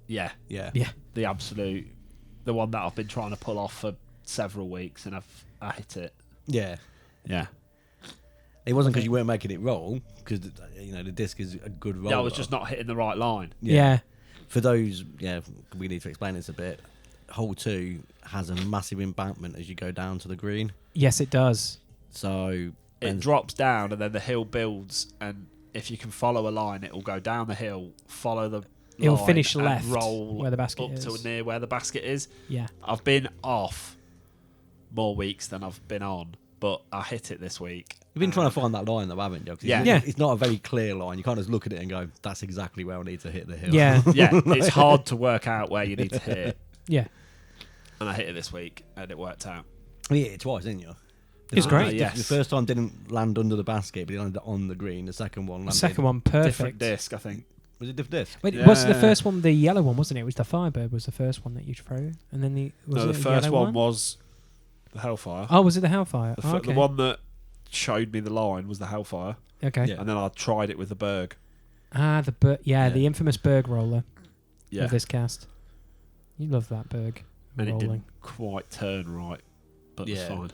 yeah, Yeah. Yeah. the one that I've been trying to pull off for several weeks, and I hit it. Yeah. Yeah, It wasn't because you weren't making it roll, because the disc is a good roller. yeah. I was just not hitting the right line. Yeah. For those, we need to explain this a bit. Hole 2 has a massive embankment as you go down to the green. Yes, it does. So It drops down, and then the hill builds, and if you can follow a line, it will go down the hill, follow the It'll line, finish and left roll where the basket up is. to near where the basket is. Yeah. I've been off more weeks than I've been on, but I hit it this week. you've been trying to find that line though, haven't you? 'Cause Yeah. Yeah. It's not a very clear line. You can't just look at it and go, that's exactly where I need to hit the hill. Yeah. Yeah, it's hard to work out where you need to hit it, Yeah. and I hit it this week, and it worked out. You hit it twice, didn't you? It's great. Yes. The first time didn't land under the basket, but it landed on the green. The second one The landed. second one, Different perfect. disc, I think. Was it different disc? Wait, was the Yeah. first one the yellow one, wasn't it? It was the Firebird was the first one that you threw, and then No, the first yellow one was the Hellfire. Oh, was it the Hellfire? The, Oh, the okay. one that showed me the line was the Hellfire, Okay. Yeah. and then I tried it with the Berg. Ah, Yeah. the infamous Berg roller Yeah, of this cast. You love that Berg and it rolling. didn't quite turn right, but it's Yeah. fine.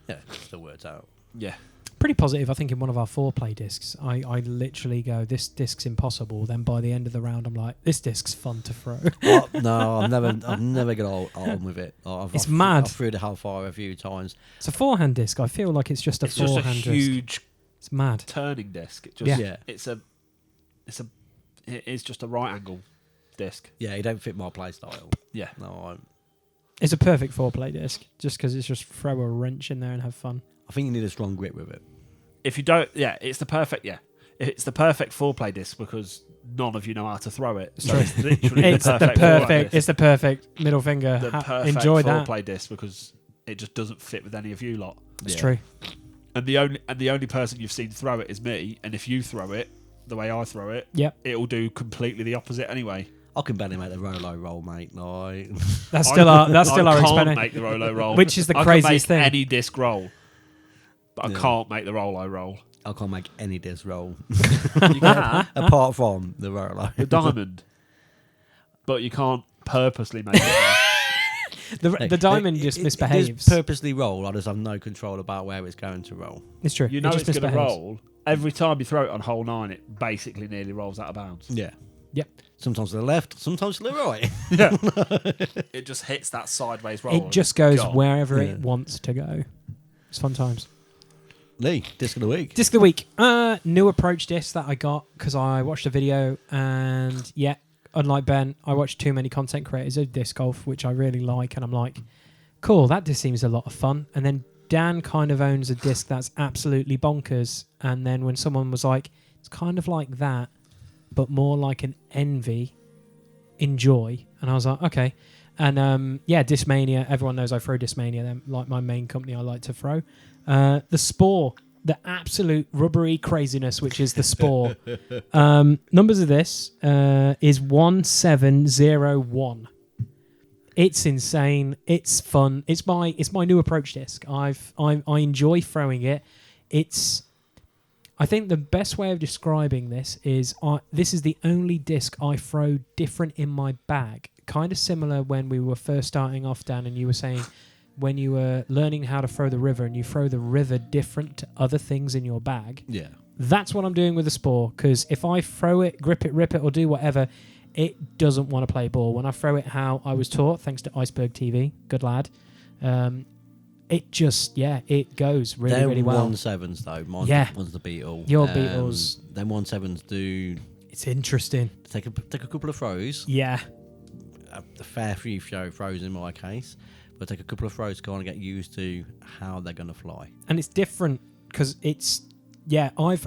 Yeah, it still worked out. Yeah, Pretty positive, I think, in one of our 4-play discs. I literally go, this disc's impossible. Then by the end of the round, I'm like, this disc's fun to throw. No, I've never got on with it. It's mad. I've threw the Hellfire a few times. It's a 4-hand disc. I feel like it's just a it's just a 4-hand disc. huge It's mad. turning disc. It just, Yeah. Yeah. it is just a right angle disc. Yeah, it don't fit my play style. Yeah, No, It's a perfect 4-play disc, just because it's just throw a wrench in there and have fun. I think you need a strong grip with it. if you don't, it's the perfect. Yeah, it's the perfect 4-play disc because none of you know how to throw it. So true. it's literally It's the perfect. 4-play disc. It's the perfect middle finger. The perfect Enjoy that. 4-play disc because it just doesn't fit with any of you lot. It's Yeah. true. And the only person you've seen throw it is me. And if you throw it the way I throw it, Yep. it'll do completely the opposite anyway. I can barely make the Rolo roll, mate. No, That's still our I can't experiment. make the Rolo roll, Which is the I craziest can make thing. Any disc roll, but Yeah. I can't make the Rolo roll. I can't make any disc roll You can apart from the Rolo. the diamond, but you can't purposely make it. The diamond just It misbehaves. does purposely roll. I just have no control about where it's going to roll. It's true. You know it it's just going to misbehaves. roll every time you throw it on hole 9. It basically nearly rolls out of bounds. Yeah. Yep. Sometimes to the left, sometimes to the right. It just hits that sideways roll. It just goes Gone. wherever Yeah. it wants to go. It's fun times. Lee, disc of the week. Disc of the week. New approach disc that I got because I watched a video and unlike Ben, I watched too many content creators of disc golf, which I really like, and I'm like, cool, that just seems a lot of fun. And then Dan kind of owns a disc that's absolutely bonkers. And then when someone was like, it's kind of like that, but more like an Envy, Enjoy, and I was like, okay. And Discmania, everyone knows I throw Discmania, they're like my main company I like to throw. The Spore, the absolute rubbery craziness, which is the Spore. Numbers of this is 1701. It's insane. It's fun. It's my new approach disc. I enjoy throwing it. I think the best way of describing this is this is the only disc I throw different in my bag. Kind of similar when we were first starting off, Dan, and you were saying when you were learning how to throw the river and you throw the river different to other things in your bag. Yeah. That's what I'm doing with the Spore, because if I throw it, grip it, rip it, or do whatever, it doesn't want to play ball. When I throw it how I was taught, thanks to Iceberg TV, good lad, it just, it goes really, They're really well. 1.7s though. Mine, Yeah. one's the Beetle. Your Beetles. Them 1.7s do It's interesting. take a couple of throws. Yeah. A fair few throws in my case, but take a couple of throws to kind of get used to how they're going to fly. And it's different because it's, I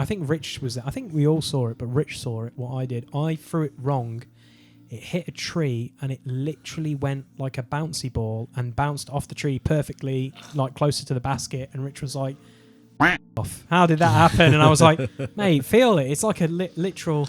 think Rich was there. I think we all saw it, but Rich saw it. What I did, I threw it wrong. It hit a tree and it literally went like a bouncy ball and bounced off the tree perfectly, like closer to the basket. And Rich was like, off. How did that happen? And I was like, mate, feel it. It's like a literal,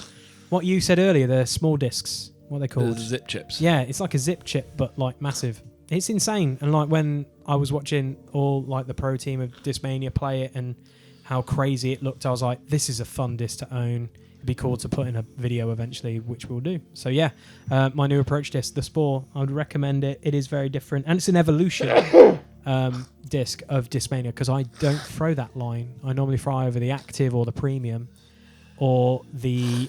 what you said earlier, the small discs. What are they called? The zip chips. Yeah, it's like a zip chip, but like massive. It's insane. And like when I was watching all like the pro team of Discmania play it and how crazy it looked, I was like, this is a fun disc to own. It'd be cool to put in a video eventually, which we'll do. So yeah, my new approach disc, the Spore, I would recommend it. It is very different. And it's an evolution disc of Discmania because I don't throw that line. I normally throw either the Active or the Premium or the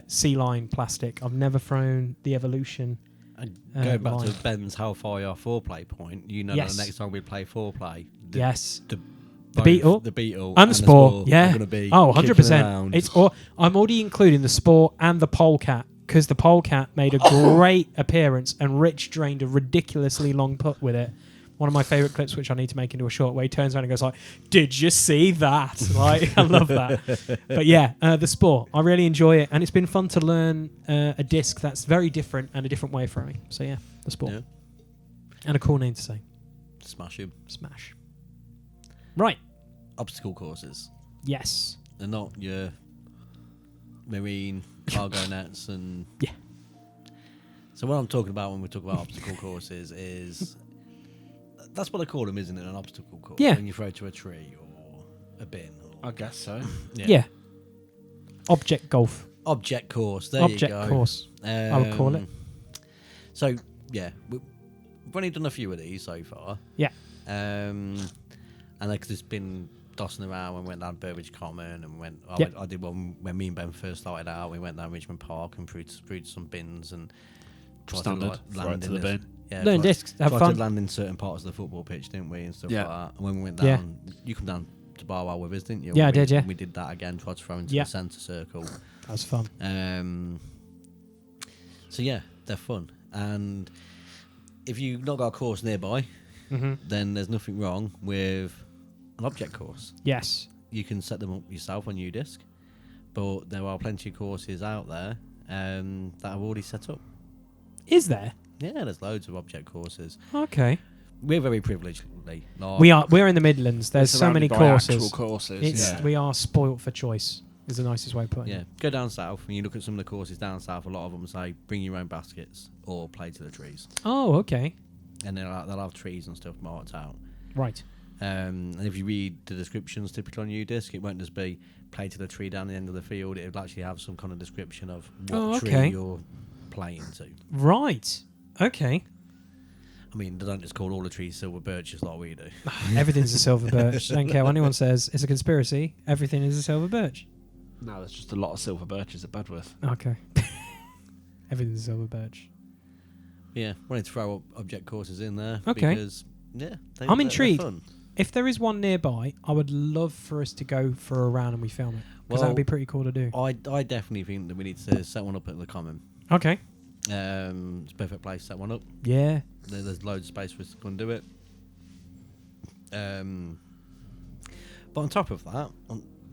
C-line plastic. I've never thrown the Evolution. And going back line. to Ben's how far your foreplay point, you know Yes. that the next time we play foreplay, Yes. the Beetle. the Beetle, And the Spore, are yeah. going to be Oh, kicking 100%. around. I'm already including the Spore and the Polecat because the Polecat made a great appearance and Rich drained a ridiculously long putt with it. One of my favourite clips, which I need to make into a short, where he turns around and goes like, "Did you see that?" Like, I love that. But yeah, the Spore, I really enjoy it, and it's been fun to learn a disc that's very different and a different way of throwing. So yeah, the Spore, Yeah. and a cool name to say. Smash him. Smash. Right. Obstacle courses. Yes. They're not your marine cargo nets and Yeah. So what I'm talking about when we talk about obstacle courses is that's what I call them, isn't it? An obstacle course. Yeah. When you throw to a tree or a bin. Or, I guess so. Yeah. Object golf. Object course. There Object you go. course. I would call it. So yeah, we've only done a few of these so far. Yeah. And like there's been dossing around. We went down Burbage Common and went. Yep. I did one when me and Ben first started out. We went down Richmond Park and threw some bins and tried Standard. to Throw it to the bin. Yeah, Learn tried- discs. Have tried fun. to land in certain parts of the football pitch, didn't we, and stuff Yeah. like that. And when we went Yeah. down, you come down to Barwell with us, didn't you? Yeah, I We- did, yeah. We did that again. Tried to throw into Yeah. the centre circle. That was fun. So yeah, they're fun. And if you've not got a course nearby, Mm-hmm. then there's nothing wrong with an object course. Yes. You can set them up yourself on UDisc, but there are plenty of courses out there that are already set up. Is there? Yeah, there's loads of object courses. Okay. We're very privileged, Lee. Like, We're in the Midlands. There's so many Surrounded by courses. Actual courses. It's yeah. We are spoilt for choice. Is the nicest way of putting Yeah, it. go down south and you look at some of the courses down south. A lot of them say bring your own baskets or play to the trees, Oh, okay. and they'll have trees and stuff marked out. Right. And if you read the descriptions typically on UDisc, it won't just be play to the tree down the end of the field. It will actually have some kind of description of what tree okay. you're playing to. Right. Okay. I mean, they don't just call all the trees silver birches like we do. Everything's a silver birch. Don't care what anyone says. It's a conspiracy. Everything is a silver birch. No, there's just a lot of silver birches at Bedworth. Okay. Everything's a silver birch. Yeah, wanted to throw object courses in there. Okay. Because, yeah, I'm they're intrigued. fun. If there is one nearby, I would love for us to go for a round and we film it. Because that Well, would be pretty cool to do. I definitely think that we need to set one up at the Common. Okay. It's a perfect place to set one up. Yeah. There's loads of space for us to go and do it. But on top of that,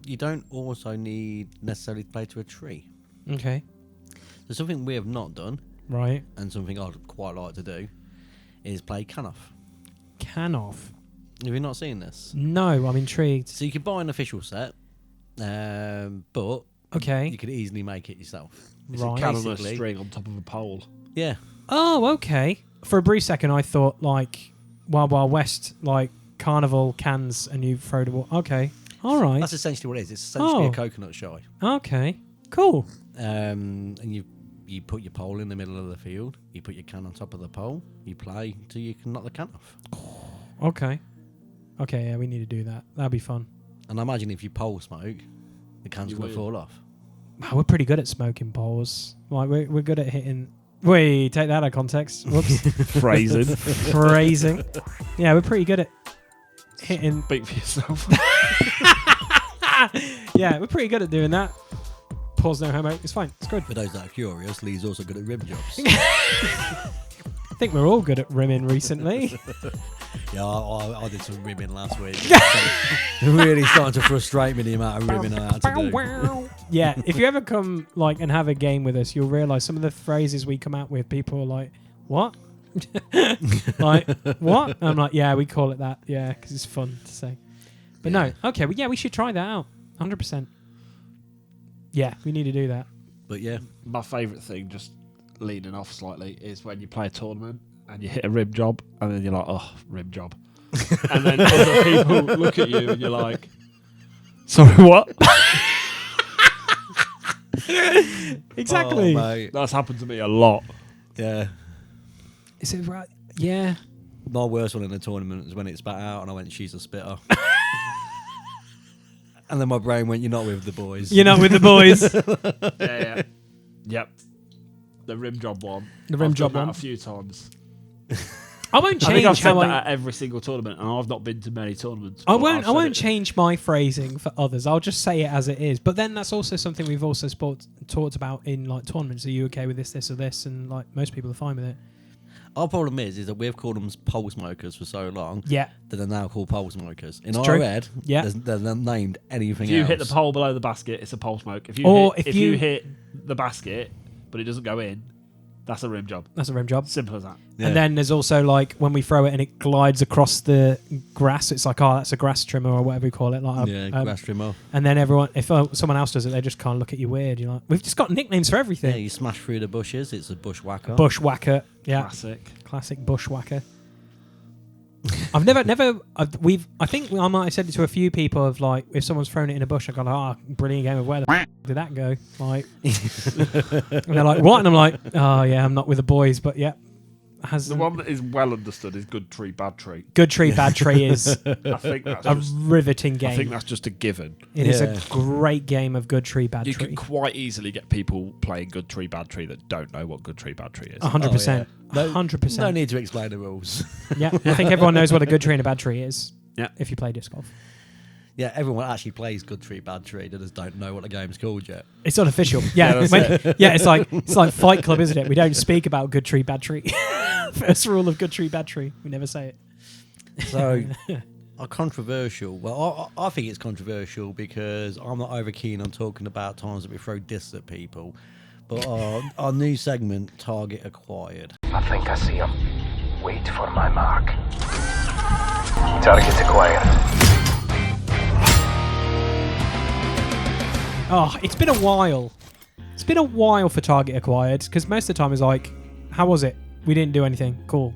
you don't also need necessarily to play to a tree. Okay. There's something we have not done, Right. and something I'd quite like to do, is play can-off. Can-off. Have you not seen this? No, I'm intrigued. So you could buy an official set, but Okay. you could easily make it yourself. It's Right. a can on a Basically- string on top of a pole. Yeah. Oh, okay. For a brief second, I thought like Wild Wild West, like carnival cans, and you throw the ball. Okay. All right. That's essentially what it is. It's essentially Oh. a coconut shy. Okay. Cool. And you put your pole in the middle of the field, you put your can on top of the pole, you play till you can knock the can off. Okay. Okay. Yeah, we need to do that. That'd be fun. And I imagine if you pole smoke, the can's You going to will. fall off. Wow, we're pretty good at smoking poles. Like we're good at hitting Wait, take that out of context. Whoops. Phrasing. Yeah, we're pretty good at hitting. Speak for yourself. Yeah, we're pretty good at doing that. Pause, no homo. It's fine. It's good. For those that are curious, Lee's also good at rim jobs. I think we're all good at rimming recently. Yeah, I did some rimming last week. Really starting to frustrate me the amount of rimming I had to do. Yeah, if you ever come and have a game with us, you'll realise some of the phrases we come out with, people are like, what? Like, what? And I'm like, yeah, we call it that. Yeah, because it's fun to say. But no, okay, well, yeah, we should try that out. 100%. Yeah, we need to do that. But yeah. My favourite thing, just leaning off slightly, is when you play a tournament and you hit a rim job and then you're like, oh, rim job. And then other people look at you and you're like, sorry, what? Exactly. Oh, mate. That's happened to me a lot. Yeah. Is it right? Yeah. My worst one in the tournament was when it spat out and I went, she's a spitter. And then my brain went, you're not with the boys. You're not with the boys. Yeah. Yep. The rim job one. The rim I've job done that one. a few times. I won't I think I've change said how that at every single tournament, and I've not been to many tournaments. I but won't. I've I said won't it. change my phrasing for others. I'll just say it as it is. But then that's also something we've also talked about in tournaments. Are you okay with this, or this? And most people are fine with it. Our problem is that we've called them pole smokers for so long. Yeah. That they're now called pole smokers. In It's our true. head, Yeah. they're not named anything If you else. hit the pole below the basket, it's a pole smoke. If you Or hit, if if you- you hit the basket, but it doesn't go in, that's a rim job. That's a rim job. Simple as that. Yeah. And then there's also when we throw it and it glides across the grass, it's like, oh, that's a grass trimmer or whatever we call it. grass trimmer. And then everyone, if someone else does it, they just kind of look at you weird. You're like, we've just got nicknames for Yeah, everything. you smash through the bushes, it's a bushwhacker. Bushwhacker. Yeah. Classic bushwhacker. I think I might have said it to a few people of if someone's thrown it in a bush, I go, brilliant game of where the f*** did that go? And they're like, what? And I'm like, oh yeah, I'm not with the boys, but yeah. The one that is well understood is good tree, bad tree. Good Tree, Bad Tree is I think that's a just, riveting game. I think that's just a given. It is a great game of Good Tree, Bad You Tree. can quite easily get people playing good tree, bad tree that don't know what good tree, bad tree is. 100%. No- 100%. No need to explain the rules. Yeah, I think everyone knows what a good tree and a bad tree is. Yeah. If you play disc golf. Yeah, everyone actually plays good tree, bad tree. They just don't know what the game's called yet. It's unofficial. Yeah, it's like Fight Club, isn't it? We don't speak about good tree, bad tree. First rule of good tree, bad tree. We never say it. So, are controversial. Well, I think it's controversial because I'm not over keen on talking about times that we throw discs at people. But our new segment, Target Acquired. I think I see him. Wait for my mark. Target acquired. Oh, it's been a while. It's been a while for Target Acquired because most of the time it's like, how was it? We didn't do anything. Cool.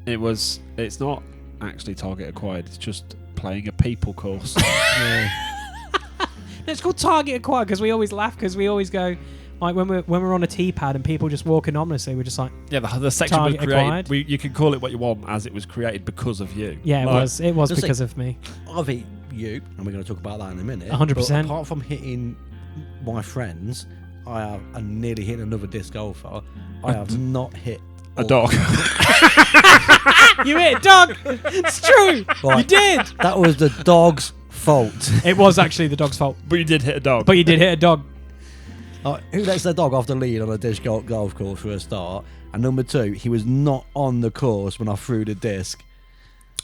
It's not actually target acquired, it's just playing a people course. No, it's called Target Acquired because we always laugh because we always go, when we're on a tee pad and people just walk anonymously, we're just like, Yeah, the section Target was created. acquired. You can call it what you want, as it was created because of you. yeah, it was Just because of me. I think you, and we're going to talk about that in a minute. 100%. But apart from hitting my friends, I have nearly hit another disc golfer. I have not hit A dog. You hit a dog. It's true. Right. You did. That was the dog's fault. It was actually the dog's fault, But you did hit a dog. but you did hit a dog. Who lets their dog off the lead on a disc golf course for a start? And number two, he was not on the course when I threw the disc.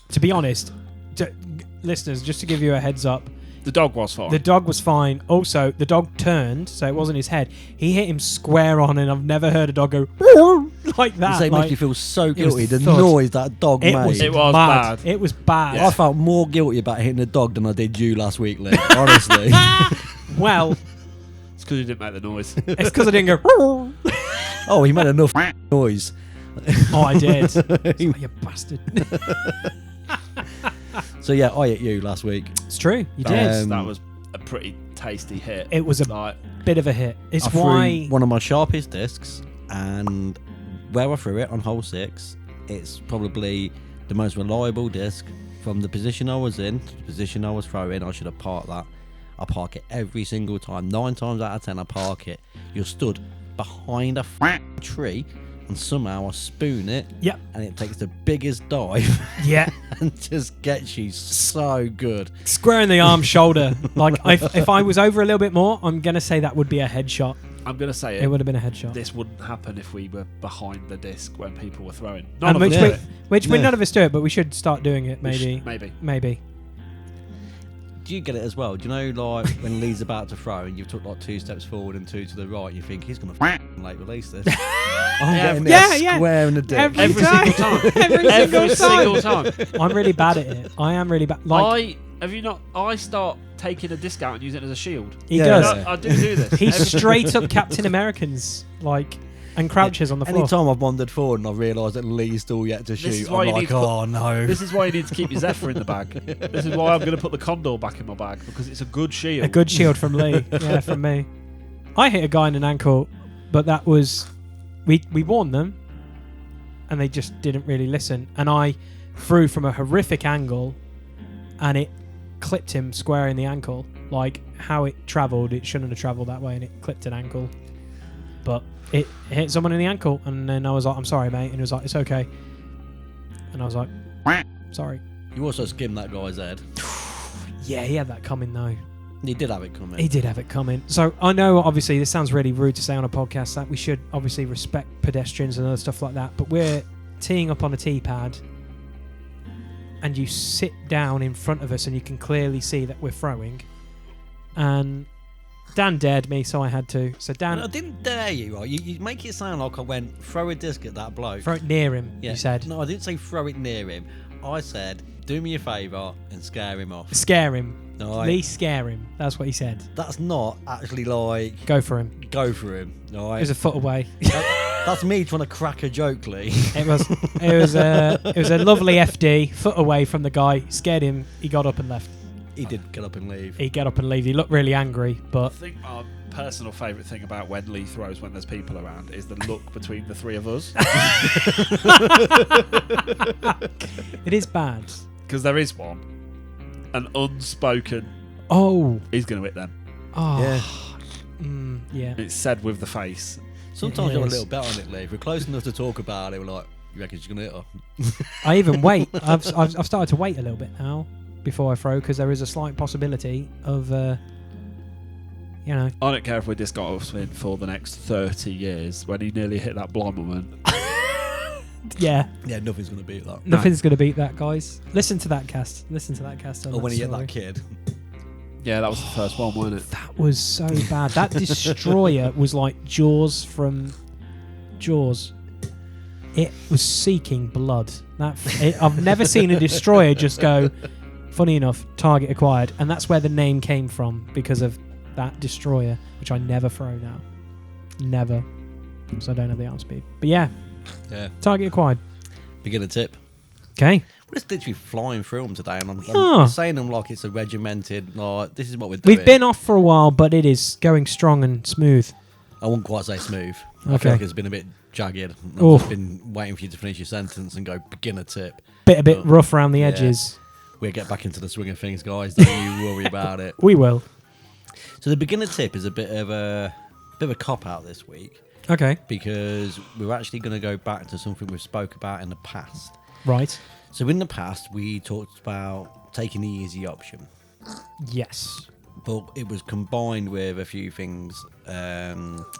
To be honest, listeners, just to give you a heads up, the dog was fine. the dog was fine. Also, the dog turned, so it wasn't his head. He hit him square on, and I've never heard a dog go like that. It makes you feel so guilty. The thud. noise that dog It made. was, It was bad. bad. It was bad. I felt more guilty about hitting the dog than I did you last week, Lee. Honestly. Well, It's because you didn't make the noise. it's because I didn't go. Oh, he made enough noise. Oh, I did. Like, you bastard. So yeah, I hit you last week. It's true. You did. Um, That was a pretty tasty hit. It was a like, bit of a hit. It's I threw why. one of my sharpest discs, and where I threw it on hole 6, it's probably the most reliable disc from the position I was in to the position I was throwing. I should have parked that. I park it every single time. 9 times out of 10, I park it. You're stood behind a tree and somehow I spoon it. Yep. And it takes the biggest dive Yeah. and just gets you so good. Square in the arm, shoulder. Like, if I was over a little bit more, I'm going to say that would be a headshot. I'm going to say It would have been a headshot. This wouldn't happen if we were behind the disc when people were throwing. And None of us do it. which none of us do it, but we should start doing it, maybe. Maybe. Do you get it as well? Do you know, like, when Lee's about to throw and you've took like 2 steps forward and 2 to the right, you think he's going to late release this? I'm getting it square in the dick. Every single time. Every single time. I'm really bad at it. I am really bad. Like, I start taking a disc out and use it as a shield. he does. I do this. He straight up Captain Americans, like, and crouches on the floor. Anytime I've wandered forward and I've realised that Lee's still yet to shoot, is why I'm you like, need to oh no. This is why you need to keep your Zephyr in the bag. This is why I'm going to put the Condor back in my bag, because it's a good shield. A good shield from Lee. Yeah, from me. I hit a guy in an ankle, but that was... We warned them, and they just didn't really listen. And I threw from a horrific angle, and it clipped him square in the ankle. Like, how it travelled, it shouldn't have travelled that way, and it clipped an ankle. But it hit someone in the ankle, and then I was like, I'm sorry, mate. And he was like, it's okay. And I was like, sorry. You also skimmed that guy's head. Yeah, he had that coming, though. He did have it coming. He did have it coming. So I know, obviously, this sounds really rude to say on a podcast that we should obviously respect pedestrians and other stuff like that, but we're teeing up on a tee pad, and you sit down in front of us, and you can clearly see that we're throwing. And Dan dared me, so I had to. So Dan, I didn't dare you, right? You make it sound like I went, throw a disc at that bloke. throw it near him. Yeah. You said No, I didn't say throw it near him. I said, do me a favour and scare him off. scare him. Right. Lee, scare him. That's what he said. That's not actually like Go for him. go for him. All It right. was a foot away. That's me trying to crack a joke, Lee. It was a lovely FD, foot away from the guy. Scared him. He got up and left. He did get up and leave. He got up and leave. He looked really angry, I but think our personal favourite thing about when Lee throws when there's people around is the look between the three of us. it is bad. Because there is one. An unspoken, Oh, he's going to hit them. oh, Yeah. yeah. It's said with the face. Sometimes It you're a is. little bet on it, Lee. If we're close enough to talk about it, we're like, you reckon she's going to hit her? I even wait. I've started to wait a little bit now before I throw because there is a slight possibility of, I don't care if we disc golf in for the next 30 years. When he nearly hit that blind woman, yeah, Yeah, nothing's going to beat that. nothing's going to beat that, guys. Listen to that cast. on Or when that he hit story. that kid. yeah, that was the first one, wasn't it? That was so bad. That destroyer was like Jaws from Jaws. It was seeking blood. I've never seen a destroyer just go, funny enough, target acquired. And that's where the name came from, because of that destroyer, which I never throw now. Never. So I don't have the arm speed. But yeah, target acquired. Beginner tip. Okay. We're just literally flying through them today, and We are. I'm saying them like it's a regimented, like, this is what we're doing. We've been off for a while, but it is going strong and smooth. I wouldn't quite say smooth. I Okay. feel like it's been a bit jagged. I've Oof. just been waiting for you to finish your sentence and go beginner tip. A bit Oh, rough around the yeah. edges. We'll get back into the swing of things, guys. Don't you worry about it. We will. So the beginner tip is a bit of a cop out this week, Okay. because we're actually going to go back to something we've spoke about in the past. Right. So in the past, we talked about taking the easy option, Yes. but it was combined with a few things,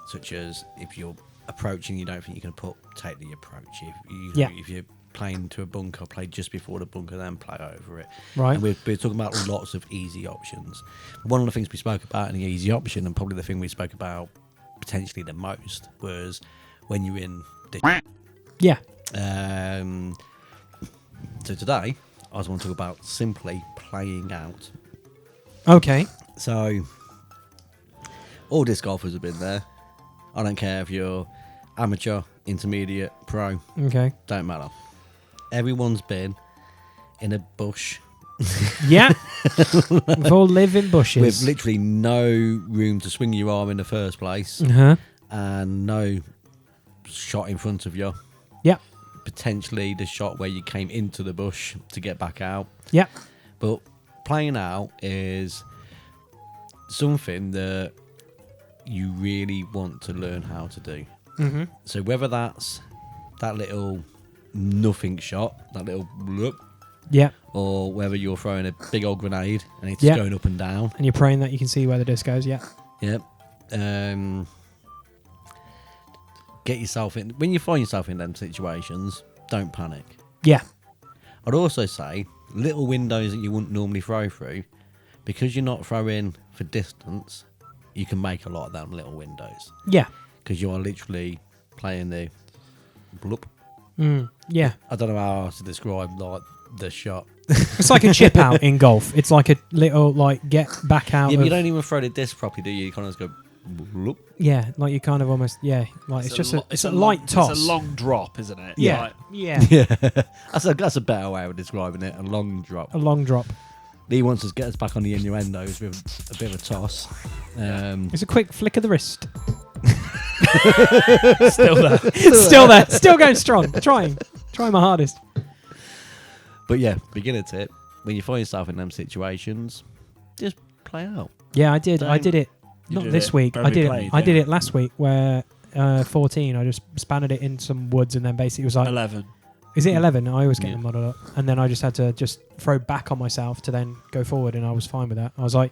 such as if you're approaching, you don't think you can take the approach. If you're playing to a bunker, play just before the bunker, then play over it. Right. And we're talking about lots of easy options. One of the things we spoke about in the easy option, and probably the thing we spoke about potentially the most, was when you're in the... Yeah. So today, I just want to talk about simply playing out. Okay. So, all disc golfers have been there. I don't care if you're amateur, intermediate, pro, Okay. don't matter. Everyone's been in a bush Yeah. We've all live in bushes. with literally no room to swing your arm in the first place, Uh-huh. and no shot in front of you. Yep. Potentially the shot where you came into the bush to get back out. Yep. But playing out is something that you really want to learn how to do. Mm-hmm. So whether that's that little nothing shot, that little bloop, Yeah. or whether you're throwing a big old grenade and it's Yeah. going up and down. And you're praying that you can see where the disc goes. Yeah. Yep. Get yourself in. When you find yourself in them situations, don't panic. Yeah. I'd also say little windows that you wouldn't normally throw through, because you're not throwing for distance, you can make a lot of them little windows. Yeah. Because you are literally playing the bloop. Yeah. I don't know how else to describe like the shot. It's like a chip out in golf. It's like a little like get back out. Yeah, but of, you don't even throw the disc properly, do you? You kind of just go bloop. Yeah, like you kind of almost like it's just a light toss. It's a long drop, isn't it? Yeah. Like, Yeah. Yeah, that's a better way of describing it. A long drop. A long drop. Lee wants us to get us back on the innuendos with a bit of a toss. It's a quick flick of the wrist. still there. Still there. Still going strong. Trying my hardest. But yeah, beginner tip: when you find yourself in them situations, just play out. Yeah, I did. I did it. You Not did this it week. when I we did played, it. I yeah. did it last week where 14. I just spanned it in some woods and then basically it was like 11. Is it 11? I always get Yeah. them muddled up. And then I just had to just throw back on myself to then go forward, and I was fine with that. I was like,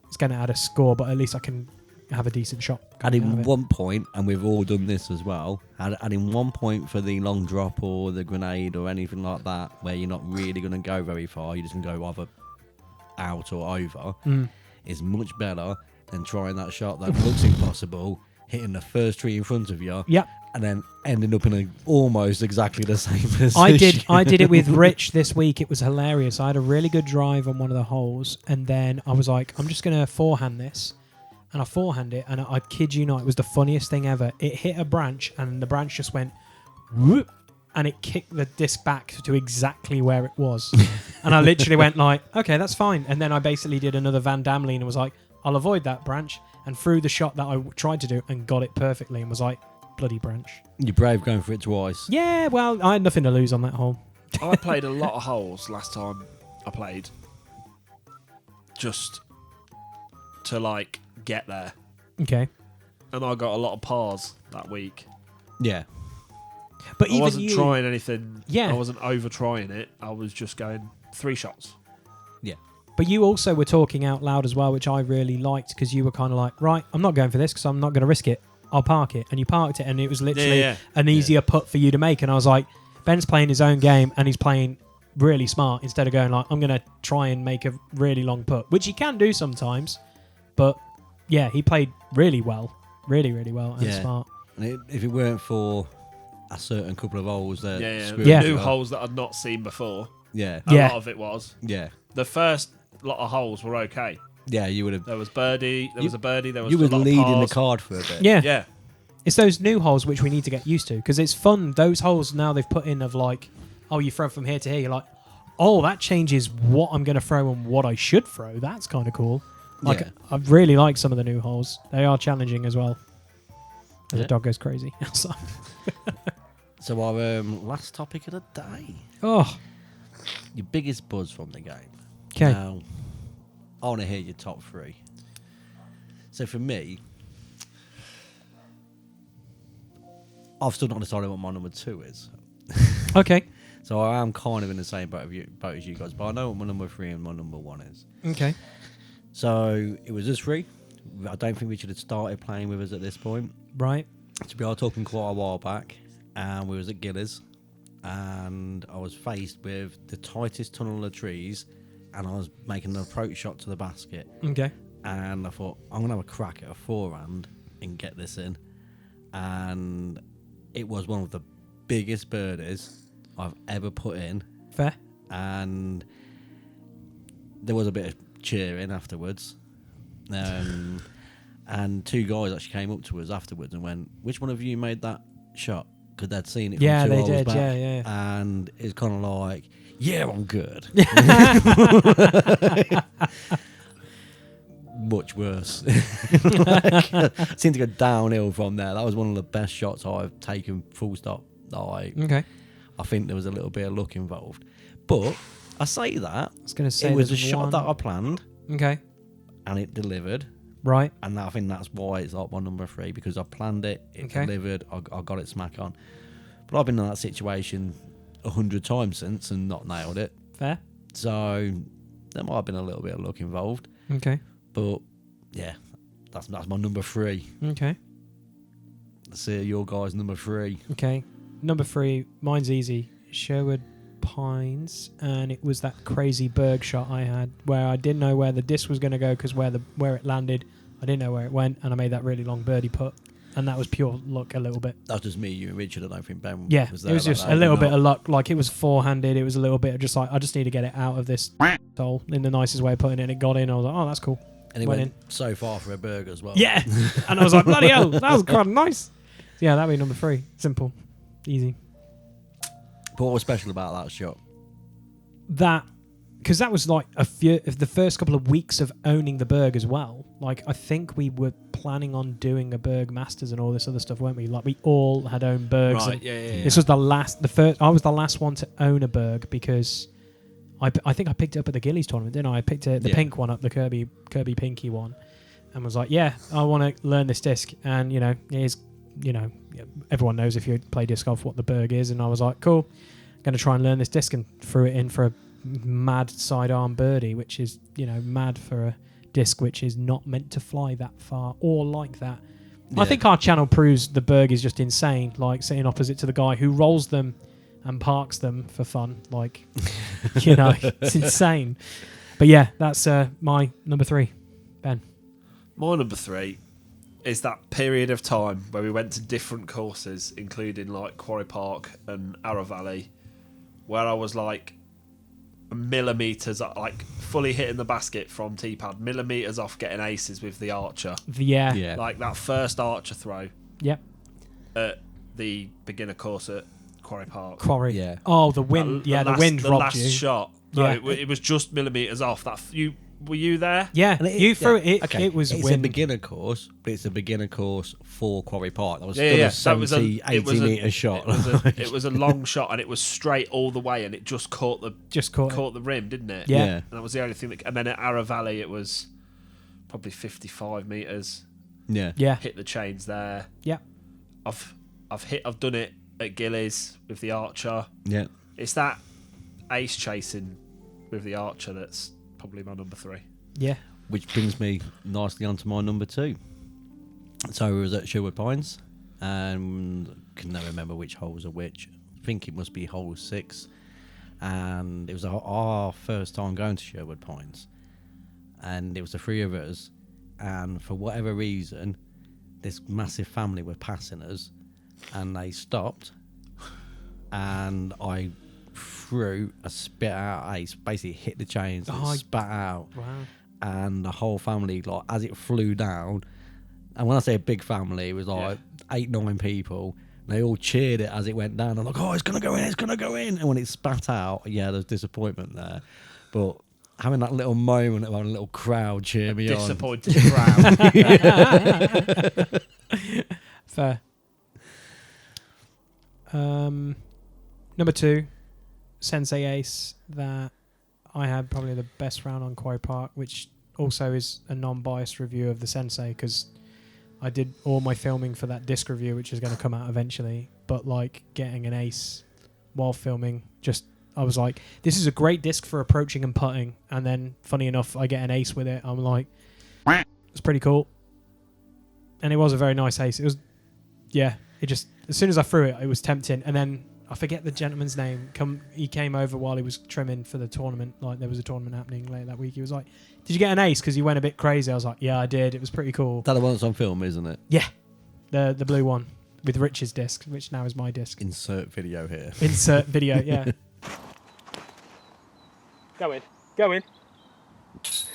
it's going to add a score, but at least I can have a decent shot. coming out of Adding it. 1 point, and we've all done this as well. Adding 1 point for the long drop or the grenade or anything like that, where you're not really going to go very far. You're just going to go either out or over. Is much better than trying that shot that looks impossible, hitting the first tree in front of you. Yep. And then ending up in almost exactly the same position. I did it with Rich this week. It was hilarious. I had a really good drive on one of the holes, and then I was like, I'm just going to forehand this. And I forehand it, and I kid you not, it was the funniest thing ever. It hit a branch, and the branch just went whoop, and it kicked the disc back to exactly where it was. And I literally went like, okay, that's fine. And then I basically did another Van Damme lean and was like, I'll avoid that branch, and threw the shot that I tried to do and got it perfectly, and was like, bloody branch. You're brave going for it twice. Yeah, well, I had nothing to lose on that hole. I played a lot of holes last time I played. Just to like get there. Okay. And I got a lot of pars that week. Yeah. But I even wasn't you, trying anything. Yeah. I wasn't over trying it. I was just going 3 shots. Yeah. But you also were talking out loud as well, which I really liked, because you were kind of like, right, I'm not going for this because I'm not going to risk it. I'll park it. And you parked it, and it was literally an easier putt for you to make. And I was like, Ben's playing his own game, and he's playing really smart instead of going like, I'm going to try and make a really long putt, which he can do sometimes. But yeah, he played really well. Really, really well and smart. And if it weren't for a certain couple of holes that New holes that I'd not seen before. Yeah. A lot of it was. Yeah. The first lot of holes were okay. Yeah, you would have. There was birdie. There was a birdie. There was You were a lot leading of the pars. card for a bit. Yeah. Yeah. It's those new holes which we need to get used to, because it's fun. Those holes now they've put in of like, oh, you throw from here to here. You're like, oh, that changes what I'm going to throw and what I should throw. That's kind of cool. Like, Yeah. I really like some of the new holes. They are challenging as well. And Yeah. the dog goes crazy outside. So our last topic of the day. Oh, Your biggest buzz from the game. okay. Now, I want to hear your top 3. So for me, I've still not decided what my number 2 is. Okay. So I am kind of in the same boat as you guys, but I know what my number 3 and my number 1 is. Okay. So it was us 3. I don't think we should have started playing with us at this point. Right. To be talking quite a while back, and we was at Gillies, and I was faced with the tightest tunnel of trees, and I was making an approach shot to the basket, Okay. and I thought I'm gonna have a crack at a forehand and get this in, and it was one of the biggest birdies I've ever put in, Fair. and there was a bit of cheering afterwards. And 2 guys actually came up to us afterwards and went, which one of you made that shot? Because they'd seen it from Yeah, 2 they holes did. back. Yeah. And it's kind of like, yeah, I'm good. Much worse. Seemed to go downhill from there. That was one of the best shots I've taken, full stop. Okay. I think there was a little bit of luck involved. But I say that. I was going to say It was a there's shot one- that I planned, Okay. and it delivered. Right. And I think that's why it's like my number 3, because I planned it, it Okay. delivered, I got it smack on. But I've been in that situation 100 times since and not nailed it. Fair. So there might have been a little bit of luck involved. Okay. But yeah, that's my number 3. Okay. Let's see your guy's number 3. Okay. Number 3, mine's easy. Sherwood Pines, and it was that crazy berg shot I had where I didn't know where the disc was going to go because where it landed, I didn't know where it went, and I made that really long birdie putt, and that was pure luck a little bit. That was just me, you and Richard. I don't think Ben Yeah, was it there. was like just that, a little but bit not- of luck. Like, it was four-handed. It was a little bit of just like, I just need to get it out of this hole in the nicest way of putting it. And it got in. I was like, oh, that's cool. And it went went so far for a burger as well. Yeah. And I was like, bloody hell, that was quite nice. Yeah, that'd be number 3. Simple. Easy. But what was special about that shot? That, because that was like the first couple of weeks of owning the Berg as well. Like, I think we were planning on doing a Berg Masters and all this other stuff, weren't we? Like, we all had owned Bergs. Right, yeah. This was the first. I was the last one to own a Berg because I think I picked it up at the Gillies tournament, didn't I? I picked the pink one up, the Kirby Pinky one, and was like, yeah, I want to learn this disc. And, everyone knows if you play disc golf what the Berg is. And I was like, cool, I'm going to try and learn this disc, and threw it in for a mad sidearm birdie, which is, mad for a disc which is not meant to fly that far or like that. Yeah. I think our channel proves the Berg is just insane, like sitting opposite to the guy who rolls them and parks them for fun. Like, it's insane. But yeah, that's my number 3. Ben. My number 3 is that period of time where we went to different courses, including like Quarry Park and Arrow Valley, where I was like millimeters, like fully hitting the basket from tee pad, millimeters off getting aces with the archer. Yeah. Like that first archer throw Yep. at the beginner course at Quarry Park. Quarry. Yeah. Oh, the wind. The wind the robbed last you. shot. No, Yeah. it was just millimeters off. Were you there? Yeah, And you threw it. Okay, It was it's wind. a beginner course, but it's a beginner course for Quarry Park. That was Yeah. still That a 70, 80 metre shot. It was a long shot, and it was straight all the way, and it just caught the rim, didn't it? Yeah. And that was the only thing. And then at Arrow Valley, it was probably 55 meters. Yeah. Yeah. Hit the chains there. Yeah. I've done it at Gillies with the archer. Yeah. It's that ace chasing with the archer that's probably my number 3. Yeah. Which brings me nicely onto my number 2. So we was at Sherwood Pines, and can never remember which holes are which. I think it must be hole 6, and it was our first time going to Sherwood Pines, and it was the 3 of us, and for whatever reason, this massive family were passing us, and they stopped, and I threw a spit out ace, basically hit the chains and spat out. Wow. And the whole family, like, as it flew down, and when I say a big family, it was like 8-9 people. And they all cheered it as it went down. I'm like, oh, it's gonna go in, it's gonna go in. And when it spat out, there's disappointment there. But having that little moment of having a little crowd cheer me on. Disappointed crowd. Fair. Number 2, Sensei Ace, that I had probably the best round on Quarry Park, which also is a non-biased review of the Sensei, because I did all my filming for that disc review, which is going to come out eventually. But like getting an ace while filming, I was like, this is a great disc for approaching and putting. And then, funny enough, I get an ace with it. I'm like, it's pretty cool. And it was a very nice ace. It was, it just, as soon as I threw it, it was tempting. And then I forget the gentleman's name. He came over while he was trimming for the tournament. Like, there was a tournament happening later that week. He was like, did you get an ace? Because he went a bit crazy. I was like, yeah, I did. It was pretty cool. That the one that's on film, isn't it? Yeah. The blue one with Rich's disc, which now is my disc. Insert video here. Insert video, yeah. Go in.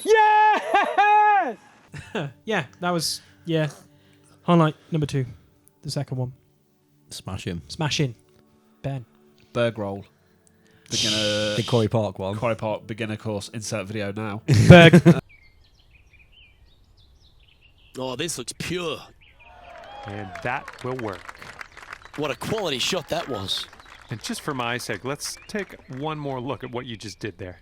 Yes! Yeah, that was, highlight number 2. The second one. Smash him. Smash in. Ben. Berg roll. Beginner. The Quarry Park one. Quarry Park beginner course. Insert video now. Berg. Oh, this looks pure. And that will work. What a quality shot that was. And just for my sake, let's take one more look at what you just did there.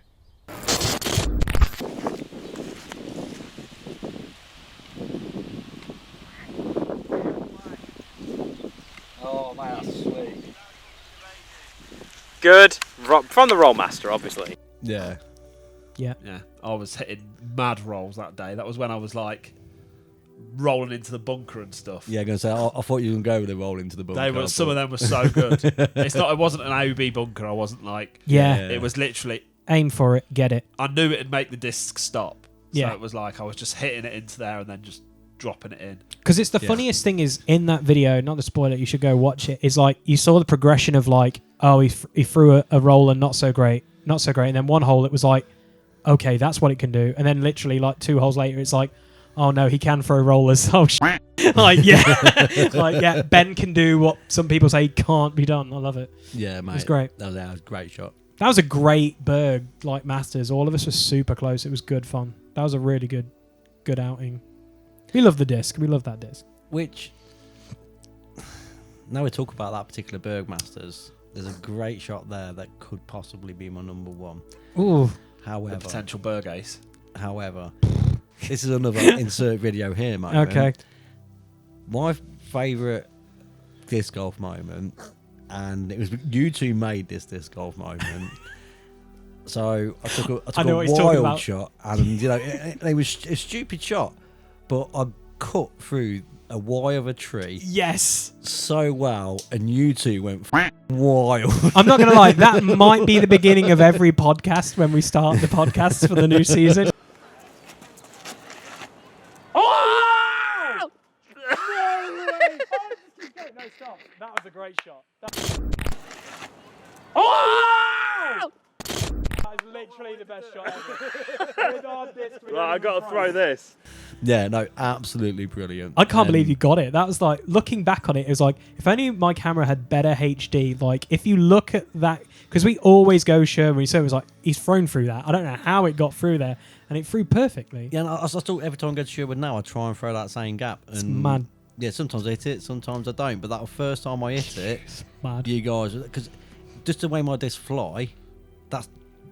Oh, man, that's sweet. good. From the Rollmaster, obviously. Yeah. Yeah. Yeah, I was hitting mad rolls that day. That was when I was like rolling into the bunker and stuff. Yeah, going to say, I thought you were going to go with the roll into the bunker. They were, some of them were so good. It wasn't an AOB bunker. I wasn't like, Yeah. It was literally, Aim for it, get it. I knew it'd make the disc stop. So Yeah. it was like I was just hitting it into there and then just dropping it in. Because it's the funniest thing is in that video, not the spoiler, you should go watch it, is like you saw the progression of like, oh, he threw a roll and not so great. And then one hole, it was like, okay, that's what it can do. And then literally like 2 holes later, it's like, oh no, he can throw rollers. Oh, like, yeah. Like, yeah, Ben can do what some people say can't be done. I love it. Yeah, mate. It was great. That was a great shot. That was a great Berg, like Masters. All of us were super close. It was good fun. That was a really good outing. We love the disc. We love that disc. Which, now we talk about that particular Bergmasters, there's a great shot there that could possibly be my number 1. Ooh. However, The potential Berg ace. However, this is another insert video here moment. Okay. My favourite disc golf moment, and it was you two made this disc golf moment. So I took I know what a he's talking wild about. shot, and it was a stupid shot, but I cut through a wire of a tree Yes. so well, and you two went wild. I'm not going to lie. That might be the beginning of every podcast when we start the podcasts for the new season. No, stop. That was a great shot. That is literally the best shot ever. Right, I got to throw this. Yeah, no, absolutely brilliant. I can't believe you got it. That was like, looking back on it, it was like, if only my camera had better HD. Like, if you look at that, because we always go Sherman, we said it was like, he's thrown through that. I don't know how it got through there, and it threw perfectly. Yeah, and I still, every time I go to Sherwood now, I try and throw that same gap. And It's mad. Yeah, sometimes I hit it, sometimes I don't. But that first time I hit it, Mad. you guys, because just the way my discs fly,